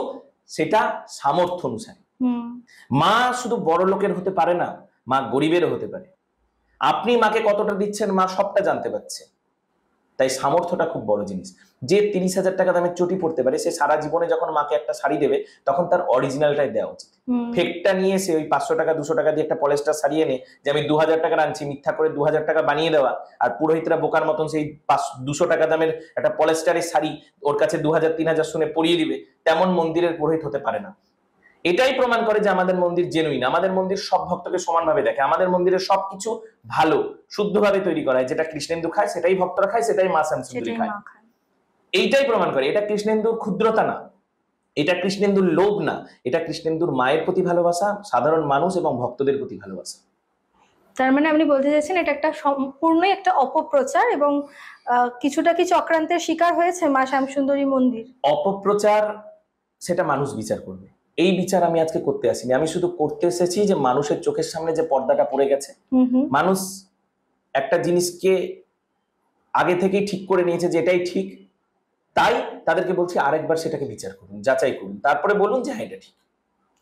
সেটা সামর্থ্য অনুসারে। মা শুধু বড় লোকের হতে পারে না, মা গরিবেরও হতে পারে। আপনি মাকে কতটা দিচ্ছেন মা সবটা জানতে পারছে। তাই সামর্থ্যটা খুব বড় জিনিস। যে 30,000 টাকা দামের চটি পড়তে পারে, সে সারা জীবনে যখন মাকে একটা শাড়ি দেবে তখন তার অরিজিনালটাই দেওয়া উচিত। ফেকটা নিয়ে এসে ওই 500 টাকা 200 টাকা দিয়ে একটা পলেস্টার শাড়ি এনে যে আমি 2000 টাকা আনছি, মিথ্যা করে 2000 টাকা বানিয়ে দেওয়া, আর পুরোহিতরা বোকার মতন সেই 200 টাকা দামের একটা পলেস্টারের শাড়ি ওর কাছে 2000-3000 শুনে পরিয়ে দিবে, তেমন মন্দিরের পুরোহিত হতে পারে না। এটাই প্রমাণ করে যে আমাদের মন্দির জেনুইন। আমাদের মন্দির সব ভক্তকে সমানভাবে দেখে। আমাদের মন্দিরের সবকিছু ভালো শুদ্ধভাবে তৈরি করা হয়। যেটা কৃষ্ণেন্দু খায় সেটাই ভক্তরা খায়, সেটাই মা শ্যামসুন্দরী খায়। এইটাই প্রমাণ করে এটা কৃষ্ণেন্দুর ক্ষুদ্রতা না, এটা কৃষ্ণেন্দুর লোভ না, এটা কৃষ্ণেন্দুর মায়ের প্রতি ভালোবাসা, সাধারণ মানুষ এবং ভক্তদের প্রতি ভালোবাসা। তার মানে আপনি বলতে চাইছেন এটা একটা সম্পূর্ণ একটা অপপ্রচার এবং কিছুটা কি চক্রান্তের শিকার হয়েছে মা শ্যামসুন্দরী মন্দির? অপপ্রচার সেটা মানুষ বিচার করবে। এই বিচার আমি আজকে করতে আসিনি। আমি শুধু করতে এসেছি যে মানুষের চোখের সামনে যে পর্দাটা পড়ে গেছে, মানুষ একটা জিনিসকে আগে থেকেই ঠিক করে নিয়েছে যে এটাই ঠিক, তাই তাদেরকে বলছি আরেকবার সেটাকে বিচার করুন, যাচাই করুন, তারপরে বলুন যে হ্যাঁ এটা ঠিক।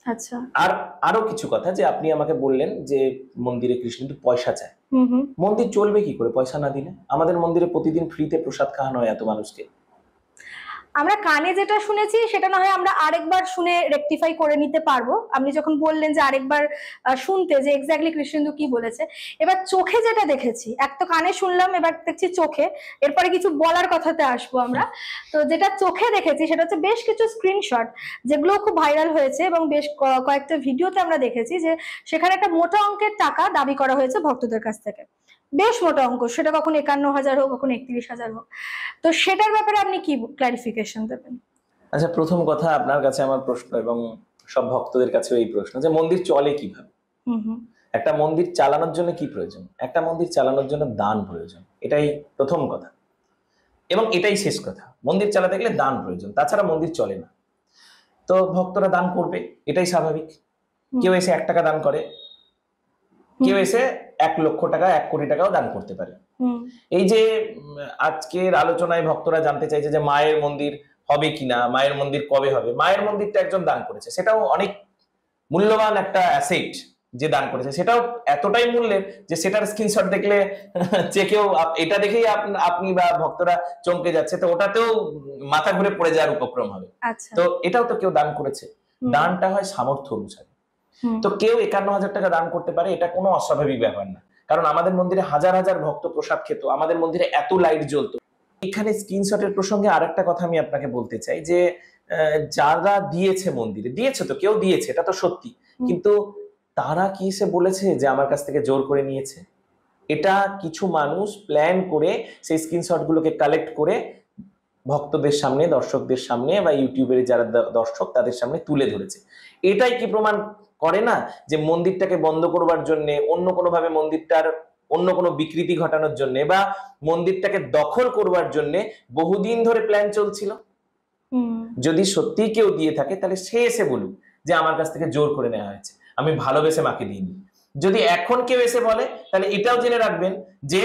আচ্ছা, আর আরো কিছু কথা, যে আপনি আমাকে বললেন যে মন্দিরে কৃষ্ণেন্দু পয়সা চায়। মন্দির চলবে কি করে পয়সা না দিলে? আমাদের মন্দিরে প্রতিদিন ফ্রিতে প্রসাদ খাওয়ানো হয় এত মানুষকে। আমরা কানে যেটা শুনেছি সেটা না হয় আমরা আরেকবার শুনে রেকটিফাই করে নিতে পারবো। আপনি যখন বললেন যে আরেকবার শুনতে, যে এক্স্যাক্টলি কৃষ্ণেন্দু কি বলেছে, এবার চোখে যেটা দেখেছি, এক তো কানে শুনলাম, এবার দেখছি চোখে, এরপরে কিছু বলার কথাতে আসবো আমরা। তো যেটা চোখে দেখেছি সেটা হচ্ছে বেশ কিছু স্ক্রিনশট যেগুলো খুব ভাইরাল হয়েছে এবং বেশ কয়েকটা ভিডিওতে আমরা দেখেছি যে সেখানে একটা মোটা অঙ্কের টাকা দাবি করা হয়েছে ভক্তদের কাছ থেকে, বেশ মোটা অঙ্ক, সেটা কখন 51,000 হোক, কখন 31,000 হোক। তো সেটার ব্যাপারে আপনি কি ক্লারিফিকেশন দেবেন? আচ্ছা, প্রথম কথা আপনার কাছে আমার প্রশ্ন এবং সব ভক্তদের কাছে এই প্রশ্ন যে মন্দির চলে কিভাবে। একটা মন্দির চালানোর জন্য কি প্রয়োজন? একটা মন্দির চালানোর জন্য দান প্রয়োজন, এটাই প্রথম কথা এবং এটাই শেষ কথা। মন্দির চালাতে গেলে দান প্রয়োজন, তাছাড়া মন্দির চলে না। তো ভক্তরা দান করবে, এটাই স্বাভাবিক। কেউ এসে 1 টাকা দান করে, কেউ এসে 1 লক্ষ টাকা 1 কোটি টাকাও দান করতে পারে। এই যে আজকের আলোচনায় ভক্তরা জানতে চাইছে যে মায়ের মন্দির হবে কিনা, মায়ের মন্দির কবে হবে। মায়ের মন্দিরটা একজন দান করেছে, সেটাও অনেক মূল্যবান একটা অ্যাসেট যে দান করেছে, সেটাও এতটাই মূল্যের যে সেটার স্ক্রিনশট দেখলে যে কেউ এটা দেখেই আপনি বা ভক্তরা চমকে যাচ্ছে, তো ওটাতেও মাথা ঘুরে পড়ে যাওয়ার উপক্রম হবে। তো এটাও তো কেউ দান করেছে। দানটা হয় সামর্থ্য অনুসারে। তো কেউ 51,000 টাকা দান করতে পারে, এটা কোনো অস্বাভাবিক ব্যাপার না। কারণ আমাদের মন্দিরে হাজার হাজার ভক্ত প্রসাদ খেত, আমাদের মন্দিরে এত লাইট জ্বলতো। এখানে স্ক্রিনশটের প্রসঙ্গে আরেকটা কথা আমি আপনাকে বলতে চাই যে যারা দিয়েছে মন্দিরে, দিয়েছে তো, কেউ দিয়েছে, এটা তো সত্যি, কিন্তু তারা কি এসে বলেছে যে আমার কাছ থেকে জোর করে নিয়েছে? এটা কিছু মানুষ প্ল্যান করে সেই স্ক্রিনশট গুলোকে কালেক্ট করে ভক্তদের সামনে, দর্শকদের সামনে বা ইউটিউবের যারা দর্শক তাদের সামনে তুলে ধরেছে। এটাই কি প্রমাণ করে না যে মন্দিরটাকে বন্ধ করবার জন্য, অন্য কোনো ভাবে মন্দিরটার অন্য কোনো বিকৃতি ঘটানোর জন্য বা মন্দিরটাকে দখল করবার জন্য বহুদিন ধরে প্ল্যান চলছিল? যদি সত্যি কেউ দিয়ে থাকে তাহলে সে এসে বলুক যে আমার কাছ থেকে জোর করে নেওয়া হয়েছে, আমি ভালোবেসে মাকে দিইনি। যদি এখন কেউ এসে বলে তাহলে এটাও জেনে রাখবেন যে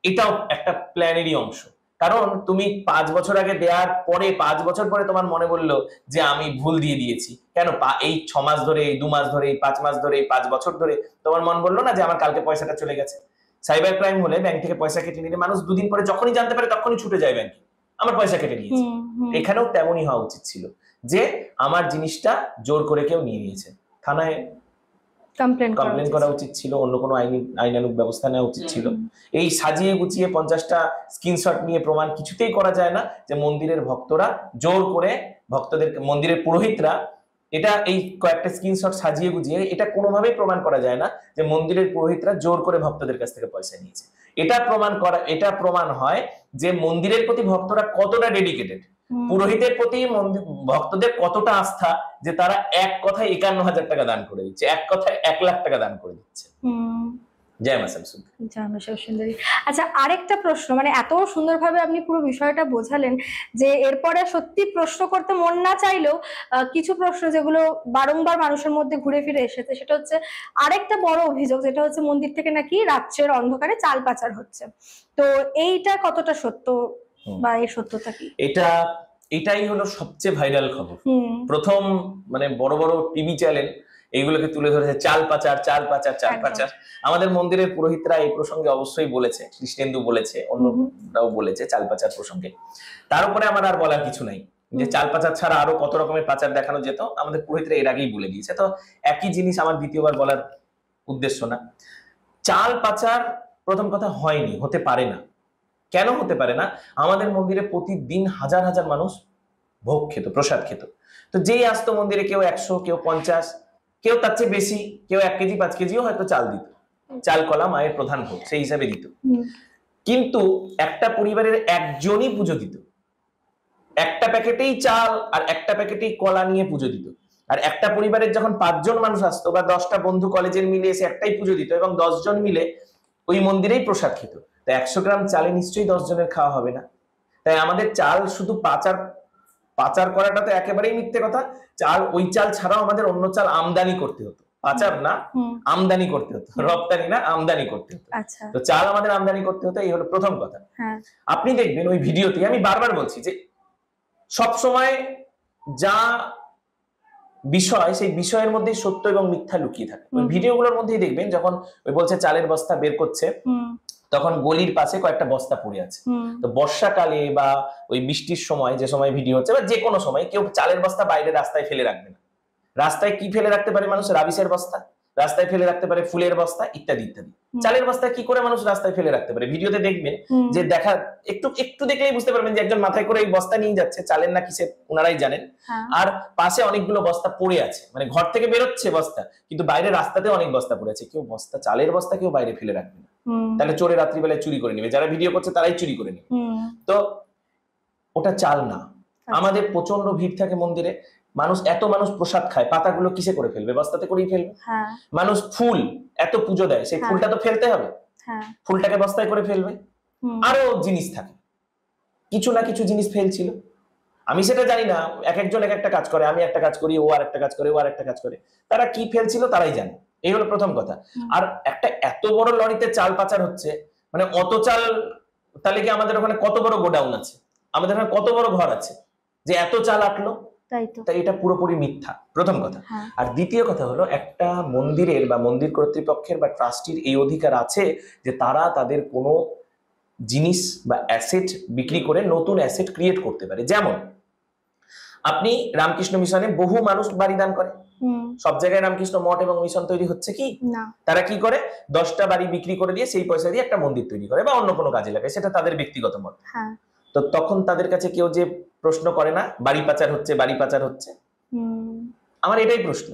এটাও একটা প্ল্যানেরই অংশ। কারণ তুমি 5 বছর আগে দেওয়ার পরে 5 বছর পরে তোমার মনে বললো যে আমি ভুল দিয়ে দিয়েছি, কেন এই 6 মাস ধরে, এই 2 মাস ধরে, এই 5 মাস ধরে, এই 5 বছর ধরে তোমার মন বললো না যে আমার কালকে পয়সাটা চলে গেছে? সাইবার ক্রাইম হলে ব্যাংক থেকে পয়সা কেটে নিলে মানুষ 2 দিন পরে যখনই জানতে পারে তখনই ছুটে যায় ব্যাংকে, আমার পয়সা কেটে নিয়েছে। এখানেও তেমনই হওয়া উচিত ছিল যে আমার জিনিসটা জোর করে কেউ নিয়ে নিয়েছে, থানায় কমপ্লেন করা উচিত ছিল, অন্য কোনো আইনানুগ ব্যবস্থা নেওয়া উচিত ছিল। এই সাজিয়ে গুছিয়ে 50টা স্ক্রিনশট নিয়ে প্রমাণ কিছুতেই করা যায় না যে মন্দিরের ভক্তরা জোর করে ভক্তদের, মন্দিরের পুরোহিতরা, এটা এই কয়েকটা স্ক্রিনশট সাজিয়ে গুছিয়ে এটা কোনোভাবেই প্রমাণ করা যায় না যে মন্দিরের পুরোহিতরা জোর করে ভক্তদের কাছ থেকে পয়সা নিয়েছে। এটা প্রমাণ হয় যে মন্দিরের প্রতি ভক্তরা কতটা ডেডিকেটেড, পুরোহিতের প্রতি ভক্তদের কতটা আস্থা যে তারা এক কথায় 51,000 টাকা দান করে দিচ্ছে, এক কথায় 1 লাখ টাকা দান করে দিচ্ছে। জয় মা শ্যামসুন্দরী। জয় মা শ্যামসুন্দরী। আচ্ছা, আরেকটা প্রশ্ন, মানে এত সুন্দরভাবে আপনি পুরো বিষয়টা বোঝালেন যে এরপরে সত্যি প্রশ্ন করতে মন না চাইলেও কিছু প্রশ্ন যেগুলো বারংবার মানুষের মধ্যে ঘুরে ফিরে এসেছে, সেটা হচ্ছে আরেকটা বড় অভিযোগ, যেটা হচ্ছে মন্দির থেকে নাকি রাত্রের অন্ধকারে চাল পাচার হচ্ছে। তো এইটা কতটা সত্য বা এর সত্যতা কি? এটাই হলো সবচেয়ে ভাইরাল খবর। প্রথম মানে বড় বড় টিভি চ্যানেল এইগুলোকে তুলে ধরেছে, চাল পাচার, চাল পাচার, চাল পাচার। আমাদের মন্দিরের পুরোহিতরা এই প্রসঙ্গে অবশ্যই বলেছে, কৃষ্ণেন্দু বলেছে, অন্যরাও বলেছে চাল পাচার প্রসঙ্গে। তার উপরে আমার আর বলার কিছু নাই, যে চাল পাচার ছাড়া আরো কত রকমের পাচার দেখানো যেত, আমাদের পুরোহিতরা এর আগেই বলে দিয়েছে। তো একই জিনিস আমার দ্বিতীয়বার বলার উদ্দেশ্য না। চাল পাচার প্রথম কথা হয়নি, হতে পারে না। কেন হতে পারে না? আমাদের মন্দিরে প্রতিদিন হাজার হাজার মানুষ ভোগ খেত, প্রসাদ খেত। তো যেই আসতো মন্দিরে, কেউ 100, কেউ 50, কেউ তার চেয়ে বেশি, কেউ 1 কেজি 5 কেজিও হয়তো চাল দিত। চাল কলা মায়ের প্রধান ভোগ, সেই হিসাবে দিত। কিন্তু একটা পরিবারের একজনই পুজো দিত, একটা প্যাকেটেই চাল আর একটা প্যাকেটেই কলা নিয়ে পুজো দিত। আর একটা পরিবারের যখন 5 জন মানুষ আসতো, বা 10টা বন্ধু কলেজের মিলে এসে একটাই পুজো দিত, এবং 10 জন মিলে ওই মন্দিরেই প্রসাদ খেত। তাই 100 গ্রাম চালে নিশ্চয়ই 10 জনের খাওয়া হবে না। তাই আমাদের চাল শুধু পাচার করাটা তো একেবারেই মিথ্যে কথা। চাল, ওই চাল ছাড়াও আমাদের অন্য চাল আমদানি করতে হতো, পাচার না, আমদানি করতে হতো, রপ্তানি না, আমদানি করতে হতো। তো চাল আমাদের আমদানি করতে হতো, এই হলো প্রথম কথা। আপনি দেখবেন ওই ভিডিওতে, আমি বারবার বলছি যে সব সময় যা বিষয়, সেই বিষয়ের মধ্যে সত্য এবং মিথ্যা লুকিয়ে থাকে। ওই ভিডিওগুলোর মধ্যেই দেখবেন, যখন ওই বলছে চালের বস্তা বের করছে, তখন গলির পাশে কয়েকটা বস্তা পড়ে আছে। তো বর্ষাকালে বা ওই বৃষ্টির সময়, যে সময় ভিডিও হচ্ছে, বা যে কোনো সময়, কেউ চালের বস্তা বাইরে রাস্তায় ফেলে রাখবে না। রাস্তায় কি ফেলে রাখতে পারে মানুষ? রাবিশের বস্তা, রাস্তায় ফেলে রাখতে পারে ফুলের বস্তা, ইত্যাদি ইত্যাদি। চালের বস্তা কি করে মানুষ রাস্তায় ফেলে রাখতে পারে? ভিডিওতে দেখবেন যে একটু দেখলেই বুঝতে পারবেন যে একজন মাথায় করে এই বস্তা নিয়ে যাচ্ছে, চালের না কিসের ওনারাই জানেন। আর পাশে অনেকগুলো বস্তা পড়ে আছে, মানে ঘর থেকে বেরোচ্ছে বস্তা, কিন্তু বাইরে রাস্তাতে অনেক বস্তা পড়ে আছে। কেউ বস্তা, চালের বস্তা কেউ বাইরে ফেলে রাখবে না, তাহলে চোরে রাত্রিবেলায় চুরি করে নেবে। যারা ভিডিও করছে তারাই চুরি করে নেবে। তো ওটা চাল না। আমাদের প্রচন্ড ভিড় থাকে মন্দিরে, এত মানুষ প্রসাদ খায়, পাতাগুলো কিসে করে ফেলবে? বস্তাতে করেই ফেলবে। মানুষ ফুল এত পুজো দেয়, সেই ফুলটা তো ফেলতে হবে, ফুলটাকে বস্তায় করে ফেলবে। আরো জিনিস থাকে, কিছু না কিছু জিনিস ফেলছিল। আমি সেটা জানি না, এক একজন এক একটা কাজ করে, আমি একটা কাজ করি, ও আর একটা কাজ করে, ও আর একটা কাজ করে। তারা কি ফেলছিল তারাই জানে। এই হলো প্রথম কথা। আর একটা এত বড় লরিতে চাল পাচার হচ্ছে, মানে অত চাল, তাহলে কি আমাদের ওখানে কত বড় গোডাউন আছে, আমাদের ওখানে কত বড় ঘর আছে যে এত চাল আটলো? তাই এটা পুরোপুরি মিথ্যা, প্রথম কথা। আর দ্বিতীয় কথা হলো, একটা মন্দিরের বা মন্দির কর্তৃপক্ষের বা ট্রাস্টির এই অধিকার আছে যে তারা তাদের কোনো জিনিস বা অ্যাসেট বিক্রি করে নতুন অ্যাসেট ক্রিয়েট করতে পারে। যেমন আপনি রামকৃষ্ণ মিশনে বহু মানুষ বাড়ি দান করে, সব জায়গায় রামকৃষ্ণ মঠ এবং মিশন তৈরি হচ্ছে কি? তারা কি করে? 10টা বাড়ি বিক্রি করে দিয়ে সেই পয়সা দিয়ে একটা মন্দির তৈরি করে বা অন্য কোনো কাজে লাগায়, সেটা তাদের ব্যক্তিগত মত। তো তখন তাদের কাছে কেউ যে প্রশ্ন করে না, বাড়ি পাচার হচ্ছে, বাড়ি পাচার হচ্ছে? আমার এটাই প্রশ্ন।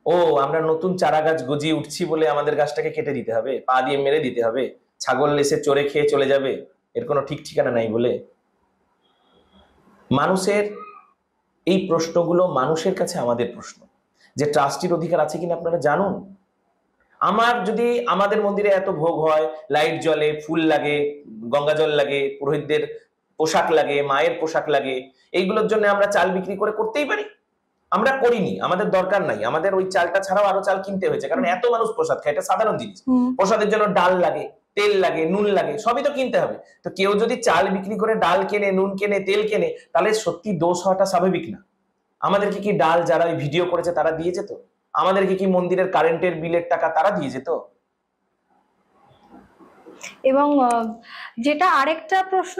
ও, আমরা নতুন চারা গাছ গজিয়ে উঠছি বলে আমাদের গাছটাকে কেটে দিতে হবে, পা দিয়ে মেরে দিতে হবে, ছাগল এসে চড়ে খেয়ে চলে যাবে, এর কোনো ঠিক ঠিকানা নাই বলে? মানুষের এই প্রশ্নগুলো মানুষের কাছে আমাদের প্রশ্ন, যে ট্রাস্টির অধিকার আছে কিনা আপনারা জানুন। যদি আমাদের মন্দিরে এত ভোগ হয়, লাইট জ্বলে, ফুল লাগে, গঙ্গা জল লাগে, পুরোহিতদের পোশাক লাগে, মায়ের পোশাক লাগে, এইগুলোর জন্য আমরা চাল বিক্রি করতেই পারি? আমরা করিনি, আমাদের দরকার নাই। আমাদের ওই চালটা ছাড়াও আরো চাল কিনতে হয়েছে, কারণ এত মানুষ প্রসাদ খায়, এটা সাধারণ জিনিস। প্রসাদের জন্য ডাল লাগে, তেল লাগে, নুন লাগে, সবই তো কিনতে হবে। তো কেউ যদি চাল বিক্রি করে ডাল কেনে, নুন কেনে, তেল কেনে, তাহলে সত্যি দোষ হওয়াটা স্বাভাবিক না? আমাদেরকে কি ডাল যারা ভিডিও করেছে তারা দিয়ে যেত? আমাদেরকে কি মন্দিরের কারেন্টের বিলের টাকা তারা দিয়ে যেত? এবং যেটা আরেকটা প্রশ্ন,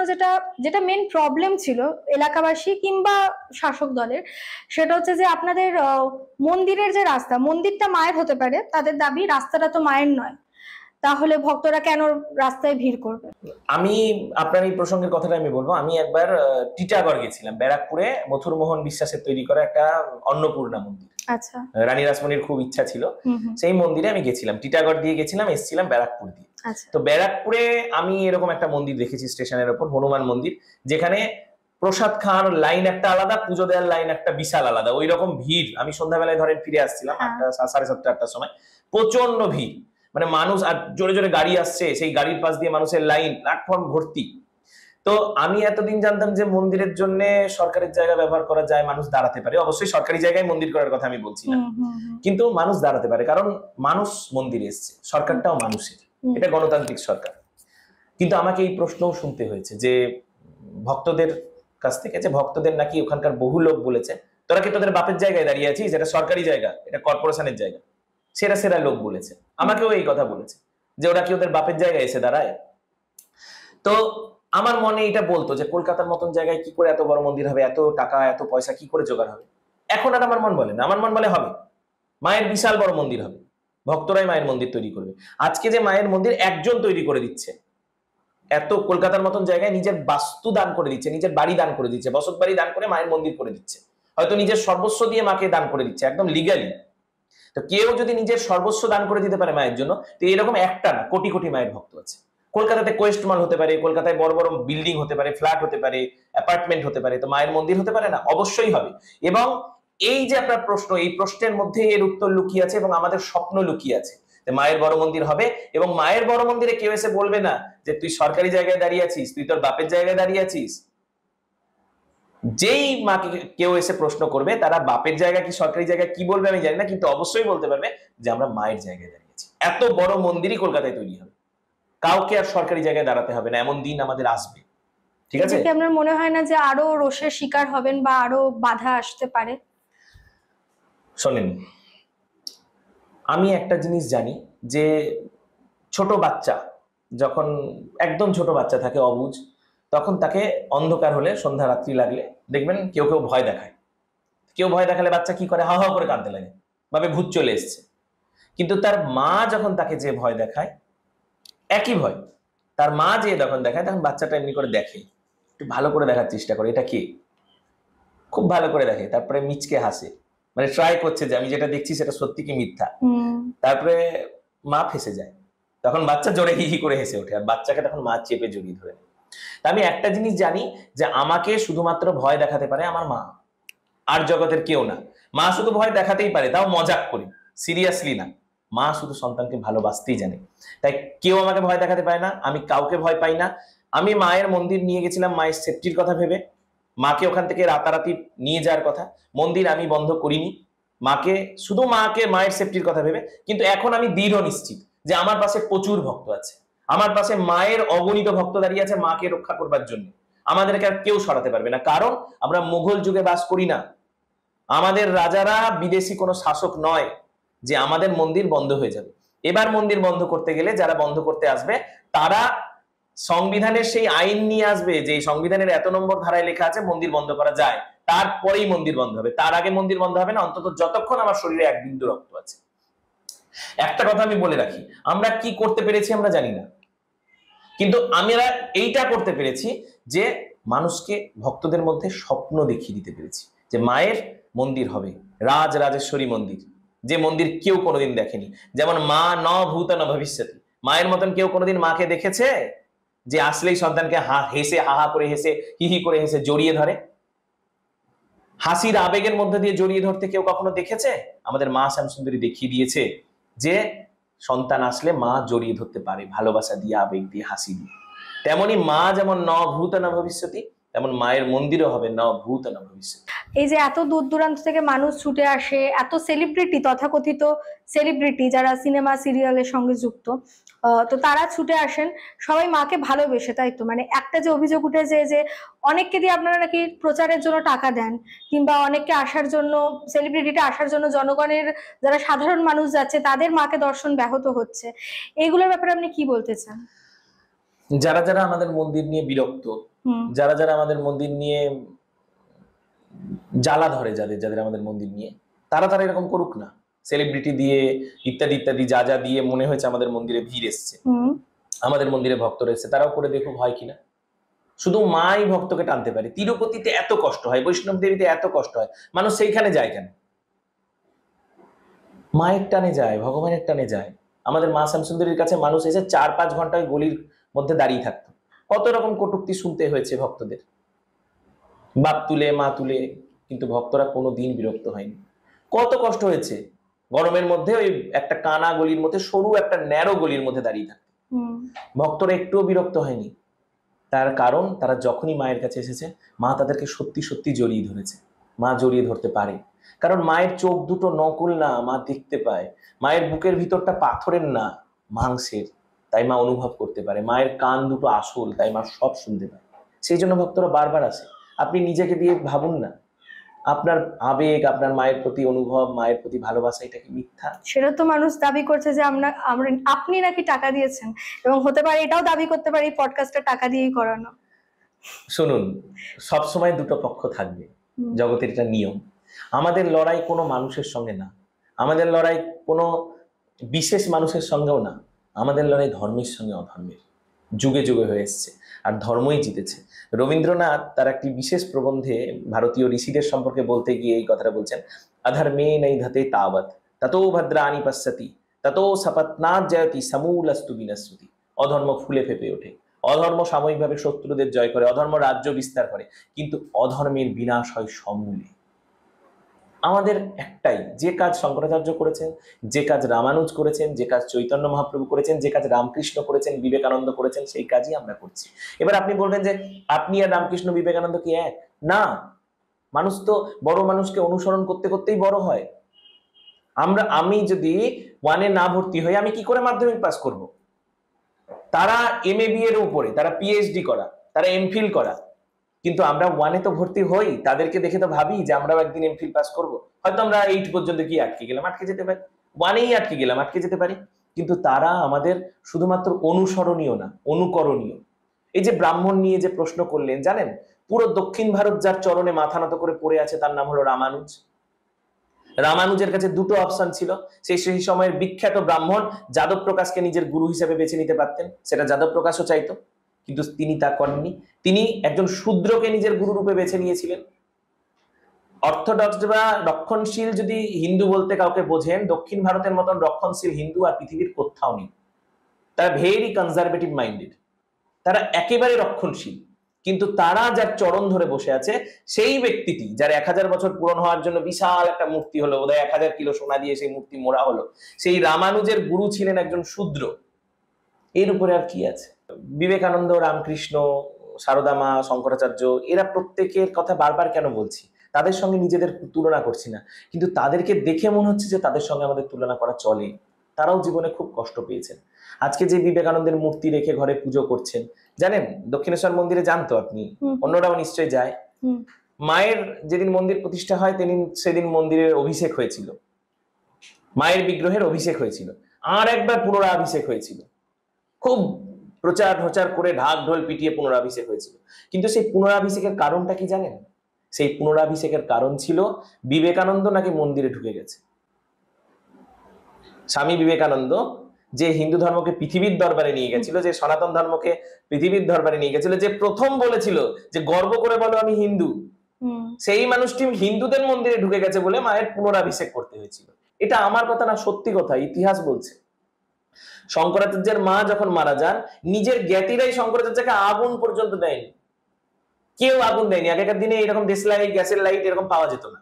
যেটা মেন প্রবলেম ছিল এলাকাবাসী কিংবা শাসক দলের, সেটা হচ্ছে যে আপনাদের মন্দিরের যে রাস্তা, মন্দিরটা মায়ের হতে পারে, তাদের দাবি রাস্তাটা তো মায়ের নয়, তাহলে ভক্তরা কেন রাস্তায় ভিড় করবে? আমি আপনার এই প্রসঙ্গের কথাটা আমি বলবো। আমি একবার টিটাগড় গেছিলাম, ব্যারাকপুরে মথুর মোহন বিশ্বাসের তৈরি করা একটা অন্নপূর্ণা মন্দির। আচ্ছা। রানী রাসমণির খুব ইচ্ছা ছিল, সেই মন্দিরে আমি গেছিলাম। টিটাগড় দিয়ে গেছিলাম, এসেছিলাম ব্যারাকপুর দিয়ে। তো ব্যারাকপুরে আমি এরকম একটা মন্দির দেখেছি স্টেশনের ওপর, হনুমান মন্দির, যেখানে প্রসাদ খাওয়ার লাইন একটা আলাদা, পুজো দেওয়ার লাইন একটা বিশাল আলাদা। ওই রকম ভিড়। আমি সন্ধ্যাবেলায় ধরেন ফিরে আসছিলাম 7:30 8টার সময়, প্রচন্ড ভিড়, মানে মানুষ, আর জোরে জোরে গাড়ি আসছে, সেই গাড়ির পাশ দিয়ে মানুষের লাইন, প্ল্যাটফর্ম ভর্তি। তো আমি এতদিন জানতাম যে মন্দিরের জন্য সরকারের জায়গা ব্যবহার করা যায়, মানুষ দাঁড়াতে পারে। অবশ্যই সরকারি জায়গায় মন্দির করার কথা আমি বলছি না, কিন্তু মানুষ দাঁড়াতে পারে, কারণ মানুষ মন্দিরে এসছে, সরকারটাও মানুষের, এটা গণতান্ত্রিক সরকার। কিন্তু আমাকে এই প্রশ্নও শুনতে হয়েছে যে ভক্তদের কাছ থেকে যে ভক্তদের নাকি ওখানকার বহু লোক বলেছে, তোরা কি তোদের বাপের জায়গায় দাঁড়িয়ে আছিস, এটা সরকারি জায়গা, এটা কর্পোরেশনের জায়গা। সেরা সেরা লোক বলেছে, আমাকেও এই কথা বলেছে যে ওরা কি ওদের বাপের জায়গায় এসে দাঁড়ায়। তো আমার মনে এটা বলতো যে কলকাতার মতন জায়গায় কি করে এত বড় মন্দির হবে, এত টাকা এত পয়সা কি করে জোগাড় হবে। এখন আর আমার মন বলে না, আমার মন বলে হবে, মায়ের বিশাল বড় মন্দির হবে, ভক্তরাই মায়ের মন্দির তৈরি করবে। আজকে যে মায়ের মন্দির একজন তৈরি করে দিচ্ছে, এত কলকাতার মতন জায়গায় নিজের বাস্তু দান করে দিচ্ছে, নিজের বাড়ি দান করে দিচ্ছে, বসত বাড়ি দান করে মায়ের মন্দির করে দিচ্ছে, হয়তো নিজের সর্বস্ব দিয়ে মাকে দান করে দিচ্ছে একদম লিগালি। তো কেউ যদি নিজের সর্বস্ব দান করে দিতে পারে মায়ের জন্য, তো এরকম একটা না কোটি কোটি মায়ের ভক্ত আছে। কলকাতাতে কোয়েস্ট মল হতে পারে, কলকাতায় বড় বড় বিল্ডিং হতে পারে, ফ্ল্যাট হতে পারে, অ্যাপার্টমেন্ট হতে পারে, তো মায়ের মন্দির হতে পারে না? অবশ্যই হবে। এবং এই যে আপনার প্রশ্ন, এই প্রশ্নের মধ্যে এর উত্তর লুকিয়ে আছে এবং আমাদের স্বপ্ন লুকিয়ে আছে যে মায়ের বড় মন্দির হবে। এবং মায়ের বড় মন্দিরে কেউ এসে বলবে না যে তুই সরকারি জায়গায় দাঁড়িয়ে আছিস, তুই তোর বাপের জায়গায় দাঁড়িয়ে আছিস। যেই মাকে কেউ এসে প্রশ্ন করবে, তারা বাপের জায়গা কি সরকারি জায়গা কি বলবে আমি জানি না, কিন্তু অবশ্যই বলতে পারবে যে আমরা মায়ের জায়গায় দাঁড়িয়ে আছি। এত বড় মন্দিরই কলকাতায় তৈরি হবে, কাউকে আর সরকারি জায়গায় দাঁড়াতে হবে না, এমন দিন আমাদের আসবে। ঠিক আছে, আপনার মনে হয় না যে আরো রোষের শিকার হবেন বা আরো বাধা আসতে পারে? শোনেন, আমি একটা জিনিস জানি যে ছোট বাচ্চা যখন একদম ছোট বাচ্চা থাকে অবুঝ, তখন তাকে অন্ধকার হলে সন্ধ্যা রাত্রি লাগলে দেখবেন কেউ কেউ ভয় দেখায়। কেউ ভয় দেখালে বাচ্চা কি করে, হা হা করে কাঁদতে লাগে, ভাবে ভূত চলে এসছে। কিন্তু তার মা যখন তাকে যে ভয় দেখায়, একই ভয় তার মা যে যখন দেখায়, তখন বাচ্চাটা এমনি করে দেখে, একটু ভালো করে দেখার চেষ্টা করে এটা কি, খুব ভালো করে দেখে, তারপরে মিচকে হাসে, মানে ট্রাই করছে যে আমি যেটা দেখছি সেটা সত্যি কি মিথ্যা। তারপরে মা ফেসে যায়, তখন বাচ্চা জোরে হি হি করে হেসে ওঠে, আর বাচ্চাকে তখন মা চেপে জড়িয়ে ধরে। আমি একটা জিনিস জানি যে আমাকে শুধুমাত্র ভয় দেখাতে পারে আমার মা, আর জগতের কেউ না। মা শুধু ভয় দেখাতেই পারে, তাও মজাক করে, সিরিয়াসলি না। মা শুধু সন্তানকে ভালোবাসতেই জানে, তাই কেউ আমাকে ভয় দেখাতে পারে না, আমি কাউকে ভয় পাই না। আমি মায়ের মন্দির নিয়ে গেছিলাম মায়ের সেফটির কথা ভেবে, মাকে ওখান থেকে রাতারাতি নিয়ে যাওয়ার কথা, মন্দির আমি বন্ধ করিনি মাকে, শুধু মাকে মায়ের সেফটির কথা ভেবে। কিন্তু এখন আমি দৃঢ় নিশ্চিত যে আমার পাশে প্রচুর ভক্ত আছে, আমার পাশে মায়ের অগণিত ভক্ত দাঁড়িয়ে আছে মাকে রক্ষা করবার জন্য। আমাদেরকে আর কেউ সরাতে পারবে না, কারণ আমরা মুঘল যুগে বাস করি না, আমাদের রাজারা বিদেশি কোনো শাসক নয় যে আমাদের মন্দির বন্ধ হয়ে যাবে। এবার মন্দির বন্ধ করতে গেলে যারা বন্ধ করতে আসবে, তারা সংবিধানের সেই আইন নিয়ে আসবে যে সংবিধানের এত নম্বর ধারায় লেখা আছে মন্দির বন্ধ করা যায়, তারপরেই মন্দির বন্ধ হবে, তার আগে মন্দির বন্ধ হবে না, অন্তত যতক্ষণ আমার শরীরে এক বিন্দু রক্ত আছে। একটা কথা আমি বলে রাখি, আমরা কি করতে পেরেছি আমরা জানি না, কিন্তু আমরা এইটা করতে পেরেছি যে মানুষকে, ভক্তদের মধ্যে স্বপ্ন দেখিয়ে দিতে পেরেছি যে মায়ের মন্দির হবে, রাজ রাজেশ্বরী মন্দির, যে মন্দির কেউ কোনোদিন দেখেনি। যেমন মা ন ভূত ন ভবিষ্যতি, মায়ের মতন কেউ কোনোদিন মাকে দেখেছে যে আসলেই সন্তানকে হেসে হাহা করে হেসে হিহি করে হেসে জড়িয়ে ধরে, হাসির আবেগের মধ্যে দিয়ে জড়িয়ে ধরতে কেউ কখনো দেখেছে? আমাদের মা শ্যামসুন্দরী দেখিয়ে দিয়েছে যে সন্তান আসলে মা জড়িয়ে ধরতে পারে ভালোবাসা দিয়ে, আবেগ দিয়ে, হাসি দিয়ে। তেমনি মা যেমন ন ভূত ন ভবিষ্যতি, তেমন মায়ের মন্দিরও হবে ন ভূত ন ভবিষ্যতি। এই যে এত দূর দূরান্ত থেকে মানুষ ছুটে আসে, এত সেলিব্রিটি, তথাকথিত সেলিব্রিটি যারা সিনেমা সিরিয়ালের সঙ্গে যুক্ত, তো তারা ছুটে আসেন সবাই মাকে ভালোবেসে, তাই তো? মানে একটা যে অভিযোগ উঠেছে যে অনেককে দিয়ে আপনারা নাকি প্রচারের জন্য টাকা দেন, কিংবা অনেককে আসার জন্য, সেলিব্রিটিটা আসার জন্য জনগণের যারা সাধারণ মানুষ যাচ্ছে তাদের মাকে দর্শন ব্যাহত হচ্ছে, এইগুলোর ব্যাপারে আপনি কি বলতে চান? যারা যারা আমাদের মন্দির নিয়ে বিরক্ত, যারা যারা আমাদের মন্দির নিয়ে জ্বালা ধরে, যাদের যাদের আমাদের মন্দির নিয়ে, তারা তারা এরকম করুক না, সেলিব্রিটি দিয়ে ইত্যাদি ইত্যাদি যা যা দিয়ে মনে হয়েছে আমাদের মন্দিরে ভিড় এসছে, আমাদের মন্দিরে ভক্তরা এসছে, তারাও করে দেখুক হয় কিনা। শুধু মাই ভক্তকে টানতে পারে। তিরুপতিতে এত কষ্ট হয়, বৈষ্ণব দেবীতে এত কষ্ট হয়, মানুষ সেইখানে যায় কেন? মায়ের টানে যায়, ভগবানের টানে যায়। আমাদের মা শ্যামসুন্দরীর কাছে মানুষ এসে 4-5 ঘন্টায় গলির মধ্যে দাঁড়িয়ে থাকতো, কত রকম কটূক্তি শুনতে হয়েছে ভক্তদের, বাপ তুলে মা তুলে, কিন্তু ভক্তরা কোনো দিন বিরক্ত হয়নি। কত কষ্ট হয়েছে গরমের মধ্যে ওই একটা কানা গলির মধ্যে, সরু একটা ন্যারো গলির মধ্যে দাঁড়িয়ে থাকতো, ভক্তরা একটুও বিরক্ত হয়নি। তার কারণ তারা যখনই মায়ের কাছে এসেছে, মা তাদেরকে সত্যি সত্যি জড়িয়ে ধরেছে। মা জড়িয়ে ধরতে পারে, কারণ মায়ের চোখ দুটো নকল না, মা দেখতে পায়। মায়ের বুকের ভিতরটা পাথরের না, মাংসের, তাই মা অনুভব করতে পারে। মায়ের কান দুটো আসল, তাই মা সব শুনতে পায়। সেই জন্য ভক্তরা বারবার আসে। আপনি নিজেকে দিয়ে ভাবুন না, আপনার আবেগ, আপনার মায়ের প্রতি অনুভব, মায়ের প্রতি ভালোবাসা, এটা কি মিথ্যা? সেটা তো মানুষ দাবি করছে যে আপনি নাকি টাকা দিয়েছেন, এবং হতে পারে এটাও দাবি করতে পারে এই পডকাস্টটা টাকা দিয়েই করানো। শুনুন, সবসময় দুটো পক্ষ থাকবে, জগতের এটা নিয়ম। আমাদের লড়াই কোনো মানুষের সঙ্গে না, আমাদের লড়াই কোনো বিশেষ মানুষের সঙ্গেও না, আমাদের লড়াই ধর্মের সঙ্গে অধর্মের, যুগে যুগে হয়ে এসছে, আর ধর্মই জিতেছে। রবীন্দ্রনাথ তার একটি বিশেষ প্রবন্ধে ভারতীয় ঋষিদের সম্পর্কে বলতে গিয়ে এই কথাটা বলছেন, অধর্মে নৈধতে তাবৎ ততো ভদ্রাণি পশ্যতি ততো সপত্নাৎ জয়তি সমূলস্তু বিনশ্বতি। অধর্ম ফুলে ফেপে ওঠে, অধর্ম সাময়িকভাবে শত্রুদের জয় করে, অধর্ম রাজ্য বিস্তার করে, কিন্তু অধর্মের বিনাশ হয় সমূলে। আমাদের একটাই, যে কাজ শঙ্করাচার্য করেছেন, যে কাজ রামানুজ করেছেন, যে কাজ চৈতন্য মহাপ্রভু করেছেন, যে কাজ রামকৃষ্ণ করেছেন, বিবেকানন্দ করেছেন, সেই কাজই আমরা করছি। এবার আপনি বলবেন যে আপনি আর রামকৃষ্ণ বিবেকানন্দ কি এক? না, মানুষ তো বড় মানুষকে অনুসরণ করতে করতেই বড় হয়। আমি যদি 1 না ভর্তি হই, আমি কি করে মাধ্যমিক পাস করব? তারা MA BA এর উপরে, তারা PhD করা, তারা MPhil করা, কিন্তু আমরা 1 তো ভর্তি হই, তাদেরকে দেখে তো ভাবি যে আমরাও একদিন MPhil পাস করব। হয়তো আমরা 8 পর্যন্ত কি আটকে গেলাম, আটকে যেতে পারি, 1 আটকে গেলাম, আটকে যেতে পারি, কিন্তু তারা আমাদের শুধুমাত্র অনুসরণীয় না, অনুকরণীয়। এই যে ব্রাহ্মণ নিয়ে যে প্রশ্ন করলেন, জানেন পুরো দক্ষিণ ভারত যার চরণে মাথা নত করে পড়ে আছে তার নাম হলো রামানুজ। রামানুজের কাছে দুটো অপশন ছিল। সেই সময়ের বিখ্যাত ব্রাহ্মণ যাদব প্রকাশকে নিজের গুরু হিসেবে বেছে নিতে পারতেন, সেটা যাদব প্রকাশও চাইতো, কিন্তু তিনি তা করেননি। তিনি একজন শূদ্রকে নিজের গুরু রূপে বেছে নিয়েছিলেন। অর্থোডক্স বা রক্ষণশীল যদি হিন্দু বলতে কাউকে বোঝেন, দক্ষিণ ভারতের মতন রক্ষণশীল হিন্দু আর পৃথিবীর কোথাও নেই। তারা ভেরি কনজারভেটিভ মাইন্ডেড, তারা একেবারে রক্ষণশীল, কিন্তু তারা যার চরণ ধরে বসে আছে সেই ব্যক্তিটি, যার 1000 বছর পূরণ হওয়ার জন্য বিশাল একটা মূর্তি হলো, বোধহয় 1000 কিলো সোনা দিয়ে সেই মূর্তি মোড়া হলো, সেই রামানুজের গুরু ছিলেন একজন শূদ্র। এর উপরে আর কি আছে? বিবেকানন্দ, রামকৃষ্ণ, সারদা মা, শঙ্করাচার্য, এরা প্রত্যেকের কথা বারবার কেন বলছি? তাদের সঙ্গে নিজেদের তুলনা করছি না, কিন্তু তাদেরকে দেখে মনে হচ্ছে যে তাদের সঙ্গে আমাদের তুলনা করা চলে। তারাও জীবনে খুব কষ্ট পেয়েছেন। আজকে যে বিবেকানন্দের মূর্তি রেখে ঘরে পুজো করছেন, জানেন দক্ষিণেশ্বর মন্দিরে যান তো আপনি, অন্যরাও নিশ্চয়ই যায়। মায়ের যেদিন মন্দির প্রতিষ্ঠা হয় সেদিন মন্দিরের অভিষেক হয়েছিল, মায়ের বিগ্রহের অভিষেক হয়েছিল, আর একবার পুনরাভিষেক হয়েছিল, খুব প্রচার প্রচার করে ঢাক ঢোল পিটিয়ে পুনরাভিষেক হয়েছিল। কিন্তু সেই পুনরাভিষেকের কারণটা কি জানেন? সেই পুনরাভিষেকের কারণ ছিল বিবেকানন্দ নাকি মন্দিরে ঢুকে গেছে। স্বামী বিবেকানন্দ যে হিন্দু ধর্মকে পৃথিবীর দরবারে নিয়ে গেছিল, যে সনাতন ধর্মকে পৃথিবীর দরবারে নিয়ে গেছিল, যে প্রথম বলেছিল যে গর্ব করে বলো আমি হিন্দু, সেই মানুষটি হিন্দুদের মন্দিরে ঢুকে গেছে বলে মায়ের পুনরাভিষেক করতে হয়েছিল। এটা আমার কথা না, সত্যি কথা, ইতিহাস বলছে। শঙ্করাচার্যের মা যখন মারা যান, নিজের জ্ঞাতিরাই শঙ্করাচার্যকে আগুন পর্যন্ত দেয়নি, কেউ আগুন দেয়নি। আগেকার দিনে এরকম দেশলাই, গ্যাসের লাইট এরকম পাওয়া যেত না।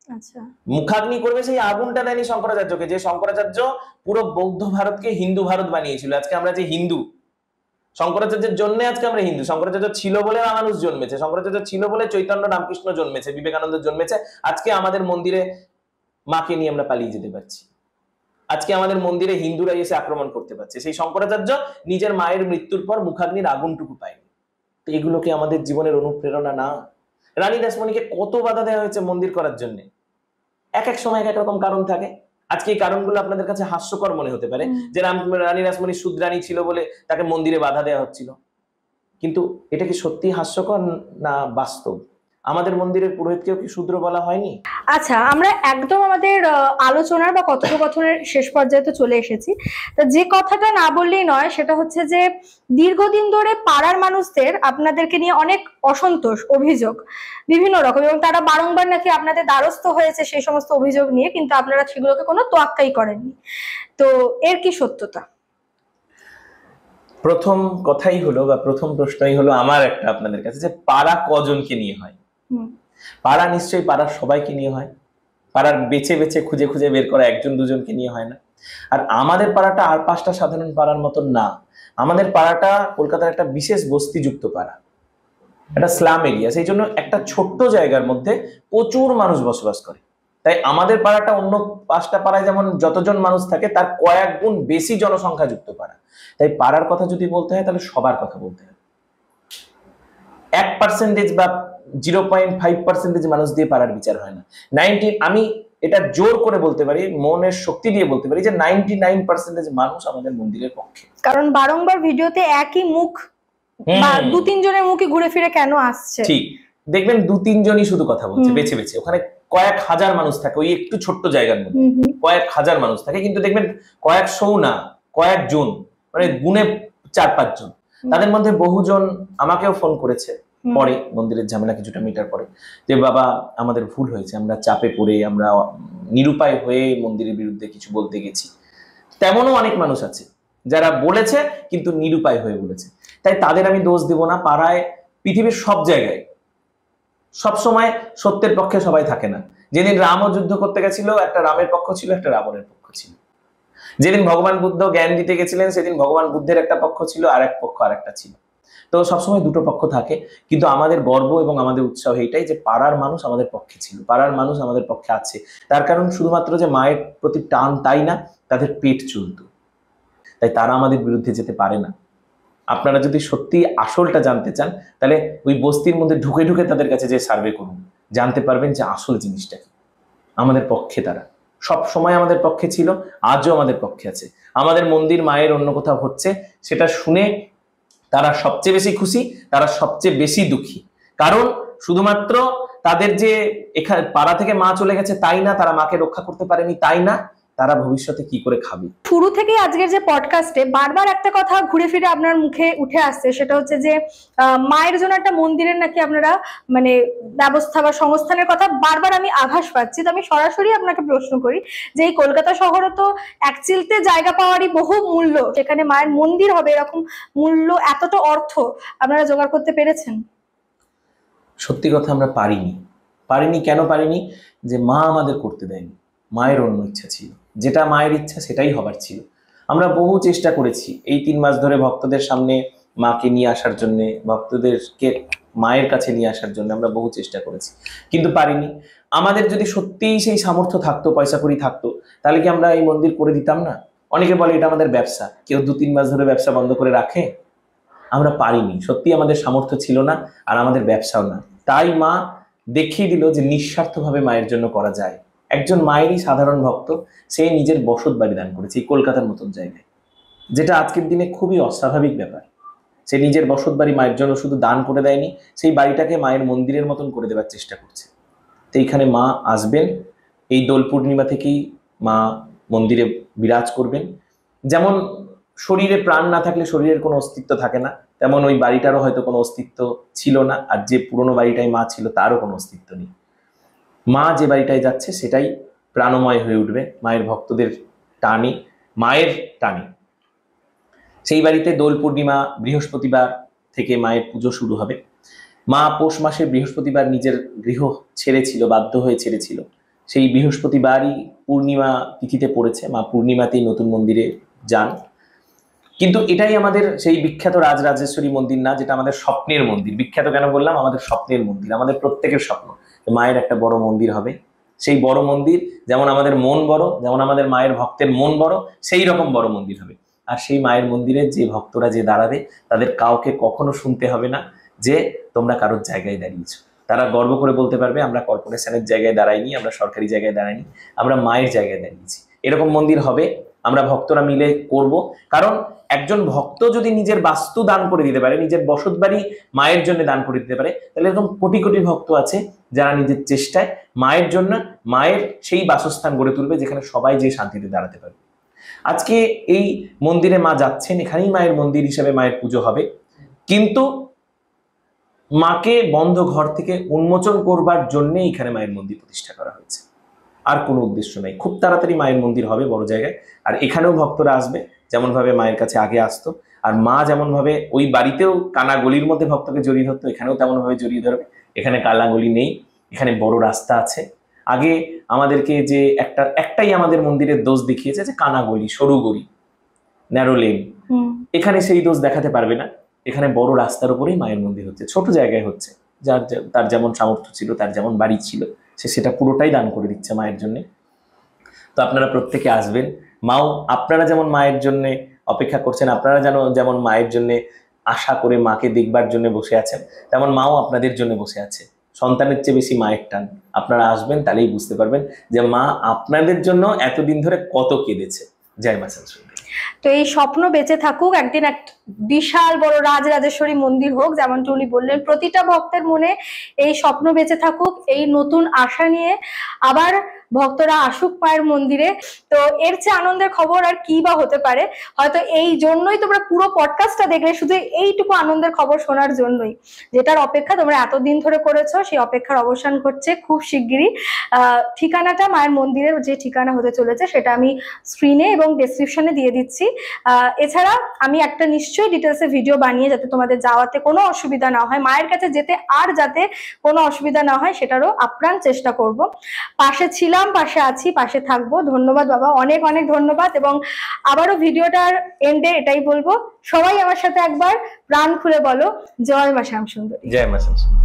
আচ্ছা, মুখাগ্নি করবে সেই আগুনটা দেয়নি শঙ্করাচার্যকে, যে শঙ্করাচার্য পুরো বৌদ্ধ ভারতকে হিন্দু ভারত বানিয়েছিল। আজকে আমরা যে হিন্দু, শঙ্করাচার্যের জন্য আজকে আমরা হিন্দু। শঙ্করাচার্য ছিল বলে রামানুজ জন্মেছে, শঙ্করাচার্য ছিল বলে চৈতন্য রামকৃষ্ণ জন্মেছে, বিবেকানন্দ জন্মেছে। আজকে আমাদের মন্দিরে মাকে নিয়ে আমরা পালিয়ে যেতে পারছি, আজকে আমাদের মন্দিরে হিন্দুরা এসে আক্রমণ করতে পারছে। সেই শঙ্করাচার্য নিজের মায়ের মৃত্যুর পর মুখাগ্নির আগুনটুকু পায়নি। তো এগুলো কি আমাদের জীবনের অনুপ্রেরণা না? রানী রাসমণিকে কত বাধা দেওয়া হয়েছে মন্দির করার জন্য, এক এক সময় এক এক রকম কারণ থাকে। আজকে এই কারণগুলো আপনাদের কাছে হাস্যকর মনে হতে পারে, যে রানী রাসমণি শূদ্রাণী ছিল বলে তাকে মন্দিরে বাধা দেওয়া হচ্ছিল, কিন্তু এটা কি সত্যি হাস্যকর না বাস্তব? আমাদের মন্দিরের পুরোহিতকেও কি শূদ্র বলা হয়নি? আচ্ছা, আমরা একদম আমাদের আলোচনার বা কথোপকথনের শেষ পর্যায়ে তো চলে এসেছি। তো যে কথাটা না বললেই নয়, সেটা হচ্ছে যে দীর্ঘদিন ধরে পাড়ার মানুষদের আপনাদেরকে নিয়ে অনেক অসন্তোষ, অভিযোগ বিভিন্ন রকম, এবং তারা বারংবার নাকি আপনাদের দ্বারস্থ হয়েছে সেই সমস্ত অভিযোগ নিয়ে, কিন্তু আপনারা সেগুলোকে কোনো তোয়াক্কাই করেননি। তো এর কি সত্যতা? প্রথম কথাই হলো বা প্রথম প্রশ্নই হলো আমার একটা আপনাদের কাছে, যে পাড়া কজনকে নিয়ে হয়? পাড়া নিশ্চয়ই পাড়ার সবাইকে নিয়ে হয়। পাড়ার বেছে বেছে খুঁজে খুঁজে বের করা একজন দুজনকে নিয়ে হয় না। আর আমাদের পাড়াটা আর 5টা সাধারণ পাড়ার মতন না। আমাদের পাড়াটা কলকাতার একটা বিশেষ বস্তিযুক্ত পাড়া, একটা স্লাম এরিয়া। সেই জন্য একটা ছোট্ট জায়গার মধ্যে প্রচুর মানুষ বসবাস করে। তাই আমাদের পাড়াটা অন্য 5টা পাড়ায় যেমন যতজন মানুষ থাকে তার কয়েক গুণ বেশি জনসংখ্যা যুক্ত পাড়া। তাই পাড়ার কথা যদি বলতে হয় তাহলে সবার কথা বলতে হয়। 1% বা 0.5% মানুষ দিয়ে পারার বিচার হয় না। আমি এটা জোর করে বলতে পারি, মনের শক্তি দিয়ে বলতে পারি যে 99% মানুষ আমাদের মন্দিরের পক্ষে। কারণ বারংবার ভিডিওতে একই মুখ বা 2-3 জনের মুখই ঘুরে ফিরে কেন আসছে? ঠিক, দেখবেন 2-3 জনই শুধু কথা বলছে বেছে বেছে। ওখানে কয়েক হাজার মানুষ থাকে, ওই একটু ছোট্ট জায়গার মধ্যে কয়েক হাজার মানুষ থাকে, কিন্তু দেখবেন কয়েকশো না, কয়েকজন, মানে গুণে 4-5 জন। তাদের মধ্যে বহুজন আমাকেও ফোন করেছে পরে, মন্দিরের ঝামেলা কিছুটা মিটার পরে, যে বাবা আমাদের ভুল হয়েছে, আমরা চাপে পড়ে, আমরা নিরুপায় হয়ে মন্দিরের বিরুদ্ধে কিছু বলতে গেছি। তেমনও অনেক মানুষ আছে যারা বলেছে কিন্তু নিরুপায় হয়ে বলেছে। তাই তাদের আমি দোষ দেব না। পাড়ায়, পৃথিবীর সব জায়গায় সবসময় সত্যের পক্ষে সবাই থাকে না। যেদিন রামও যুদ্ধ করতে গেছিল, একটা রামের পক্ষ ছিল, একটা রাবণের পক্ষ ছিল। যেদিন ভগবান বুদ্ধ জ্ঞান দিতে গেছিলেন, সেদিন ভগবান বুদ্ধের একটা পক্ষ ছিল, আর এক পক্ষ আর একটা ছিল। তো সবসময় দুটো পক্ষ থাকে। কিন্তু আমাদের গর্ব এবং আমাদের উৎসাহ এইটাই যে পাড়ার মানুষ আমাদের পক্ষে ছিল, পাড়ার মানুষ আমাদের পক্ষে আছে। তার কারণ শুধুমাত্র যে মায়ের প্রতি টান তাই না, তাদের পেট চলত, তাই তারা আমাদের বিরুদ্ধে যেতে পারে না। আপনারা যদি সত্যি আসলটা জানতে চান, তাহলে ওই বস্তির মধ্যে ঢুকে ঢুকে তাদের কাছে যে সার্ভে করুন, জানতে পারবেন যে আসল জিনিসটা কি। আমাদের পক্ষে তারা সব সময় আমাদের পক্ষে ছিল, আজও আমাদের পক্ষে আছে। আমাদের মন্দির মায়ের অন্য কোথাও হচ্ছে, সেটা শুনে তারা সবচেয়ে বেশি খুশি, তারা সবচেয়ে বেশি দুঃখী। কারণ শুধুমাত্র তাদের যে এখানে পাড়া থেকে মা চলে গেছে তাই না, তারা মাকে রক্ষা করতে পারেনি তাই না, তারা ভবিষ্যতে কি করে খাবে। শুরু থেকে আজকের যে পডকাস্টে বারবার একটা কথা ঘুরে ফিরে আপনার মুখে উঠে আসছে, সেটা হচ্ছে যে মায়ের জন্য একটা মন্দিরের নাকি আপনারা মানে ব্যবস্থা বা সংস্থানের কথা বারবার আমি আভাস পাচ্ছি। তো আমি সরাসরি আপনাকে প্রশ্ন করি যে এই কলকাতা শহরে তো একচিলতে জায়গা পাওয়ারই বহু মূল্য, সেখানে মায়ের মন্দির হবে এরকম মূল্য, এতটা অর্থ আপনারা জোগাড় করতে পেরেছেন? সত্যি কথা, আমরা পারিনি। কেন পারিনি? যে মা আমাদের করতে দেয়নি। মায়ের অন্য ইচ্ছা ছিল, যেটা মায়ের ইচ্ছা সেটাই হবার ছিল। আমরা বহু চেষ্টা করেছি এই 3 মাস ধরে ভক্তদের সামনে মাকে নিয়ে আসার জন্য, ভক্তদেরকে মায়ের কাছে নিয়ে আসার জন্য আমরা বহু চেষ্টা করেছি, কিন্তু পারিনি। আমাদের যদি সত্যিই সেই সামর্থ্য থাকতো, পয়সা কড়ি থাকতো, তাহলে কি আমরা এই মন্দির করে দিতাম না? অনেকে বলে এটা আমাদের ব্যবসা, কেউ 2-3 মাস ধরে ব্যবসা বন্ধ করে রাখে। আমরা পারিনি, সত্যি আমাদের সামর্থ্য ছিল না, আর আমাদের ব্যবসাও না। তাই মা দেখিয়ে দিল যে নিঃস্বার্থভাবে মায়ের জন্য করা যায়। একজন মায়েরই সাধারণ ভক্ত, সে নিজের বসত বাড়ি দান করেছে এই কলকাতার মতন জায়গায়, যেটা আজকের দিনে খুবই অস্বাভাবিক ব্যাপার। সে নিজের বসত বাড়ি মায়ের জন্য শুধু দান করে দেয়নি, সেই বাড়িটাকে মায়ের মন্দিরের মতন করে দেওয়ার চেষ্টা করছে। তো এইখানে মা আসবেন, এই দোল পূর্ণিমা থেকেই মা মন্দিরে বিরাজ করবেন। যেমন শরীরে প্রাণ না থাকলে শরীরের কোনো অস্তিত্ব থাকে না, তেমন ওই বাড়িটারও হয়তো কোনো অস্তিত্ব ছিল না, আর যে পুরনো বাড়িটায় মা ছিল তারও কোনো অস্তিত্ব নেই। মা যে বাড়িটায় যাচ্ছে সেটাই প্রাণময় হয়ে উঠবে মায়ের ভক্তদের টানে, মায়ের টানে। সেই বাড়িতে দোল পূর্ণিমা বৃহস্পতিবার থেকে মায়ের পুজো শুরু হবে। মা পৌষ মাসে বৃহস্পতিবার নিজের গৃহ ছেড়েছিল, বাধ্য হয়ে ছেড়েছিল। সেই বৃহস্পতিবারই পূর্ণিমা তিথিতে পড়েছে, মা পূর্ণিমাতেই নতুন মন্দিরে যান। কিন্তু এটাই আমাদের সেই বিখ্যাত রাজরাজেশ্বরী মন্দির না, যেটা আমাদের স্বপ্নের মন্দির। বিখ্যাত কেন বললাম? আমাদের স্বপ্নের মন্দির, আমাদের প্রত্যেকের স্বপ্ন মায়ের একটা বড় মন্দির হবে। সেই বড় মন্দির যেমন আমাদের মন বড়, যেমন আমাদের মায়ের ভক্তের মন বড়, সেই রকম বড় মন্দির হবে। আর সেই মায়ের মন্দিরে যে ভক্তরা যে দাঁড়াবে, তাদের কাউকে কখনো শুনতে হবে না যে তোমরা কারোর জায়গায় দাঁড়িয়েছো। তারা গর্ব করে বলতে পারবে আমরা কর্পোরেশনের জায়গায় দাঁড়াইনি, আমরা সরকারি জায়গায় দাঁড়াইনি, আমরা মায়ের জায়গায় দাঁড়িয়েছি। এরকম মন্দির হবে, আমরা ভক্তরা মিলে করব। কারণ একজন ভক্ত যদি নিজের বাস্তু দান করে দিতে পারে, নিজের বসত বাড়ি মায়ের জন্য দান করে দিতে পারে, তাহলে এরকম কোটি কোটি ভক্ত আছে যারা নিজের চেষ্টায় মায়ের জন্য মায়ের সেই বাসস্থান গড়ে তুলবে, যেখানে সবাই যে শান্তিতে দাঁড়াতে পারবে। আজকে এই মন্দিরে মা যাচ্ছেন, এখানেই মায়ের মন্দির হিসেবে মায়ের পুজো হবে। কিন্তু মাকে বন্ধ ঘর থেকে উন্মোচন করবার জন্য এখানে মায়ের মন্দির প্রতিষ্ঠা করা হয়েছে, আর কোনো উদ্দেশ্য নেই। খুব তাড়াতাড়ি মায়ের মন্দির হবে বড় জায়গায়, আর এখানেও ভক্তরা আসবে যেমন ভাবে মায়ের কাছে আগে আসতো। আর মা যেমন ভাবে ওই বাড়িতেও কানা গলির মধ্যে ভক্তকে জড়িয়ে ধরতো, এখানেও তেমন ভাবে জড়িয়ে ধরবে। এখানে কালা গলি নেই, এখানে বড় রাস্তা আছে। আগে আমাদেরকে যে একটাই আমাদের মন্দিরের দোষ দেখিয়েছে যে কানা গলি, সরু গলি, ন্যারো লেন। এখানে সেই দোষ দেখাতে পারবে না। এখানে বড় রাস্তার উপরেই মায়ের মন্দির হচ্ছে, ছোট জায়গায় হচ্ছে। তার যেমন সামর্থ্য ছিল, তার যেমন বাড়ি ছিল, সে সেটা পুরোটাই দান করে দিচ্ছে মায়ের জন্য। তো আপনারা প্রত্যেকে আসবেন। মাও আপনারা যেমন মায়ের জন্য অপেক্ষা করছেন, আপনারা যেমন মায়ের জন্য আশা করে মাকে দেখবার জন্য বসে আছেন, তেমন মাও আপনাদের জন্য বসে আছে। সন্তানের চেয়ে বেশি মায়ের টান। আপনারা আসবেন, তাহলেই বুঝতে পারবেন যে মা আপনাদের জন্য এতদিন ধরে কত কেঁদেছে। জয় মা শাশুড়ি। তো এই স্বপ্ন বেঁচে থাকুক, একদিন এক বিশাল বড় রাজরাজেশ্বরী মন্দির হোক, যেমনটা উনি বললেন, প্রতিটা ভক্তের মনে এই স্বপ্ন বেঁচে থাকুক, এই নতুন আশা নিয়ে আবার ভক্তরা আসুক মায়ের মন্দিরে। তো এর চেয়ে আনন্দের খবর আর কি বা হতে পারে? হয়তো এই জন্যই তোমরা পুরো পডকাস্টটা দেখলে, শুধু এইটুকু আনন্দের খবর শোনার জন্যই। যেটার অপেক্ষা তোমরা এতদিন ধরে করেছো, সেই অপেক্ষার অবসান ঘটছে খুব শিগগিরই। ঠিকানাটা, মায়ের মন্দিরের যে ঠিকানা হতে চলেছে, সেটা আমি স্ক্রিনে এবং ডেসক্রিপশনে দিয়ে দিচ্ছি। এছাড়া আমি একটা নিশ্চয়ই ডিটেলসে ভিডিও বানিয়ে, যাতে তোমাদের যাওয়াতে কোনো অসুবিধা না হয়, মায়ের কাছে যেতে আর যাতে কোনো অসুবিধা না হয়, সেটারও আপ্রাণ চেষ্টা করব। পাশে ছিলাম, পাশে আছি, পাশে থাকবো। ধন্যবাদ বাবা, অনেক অনেক ধন্যবাদ। এবং আবারও ভিডিওটার এন্ডে এটাই বলবো, সবাই আমার সাথে একবার প্রাণ খুলে বলো, জয় মা শ্যামসুন্দরী। জয় মা শাশুড়ি।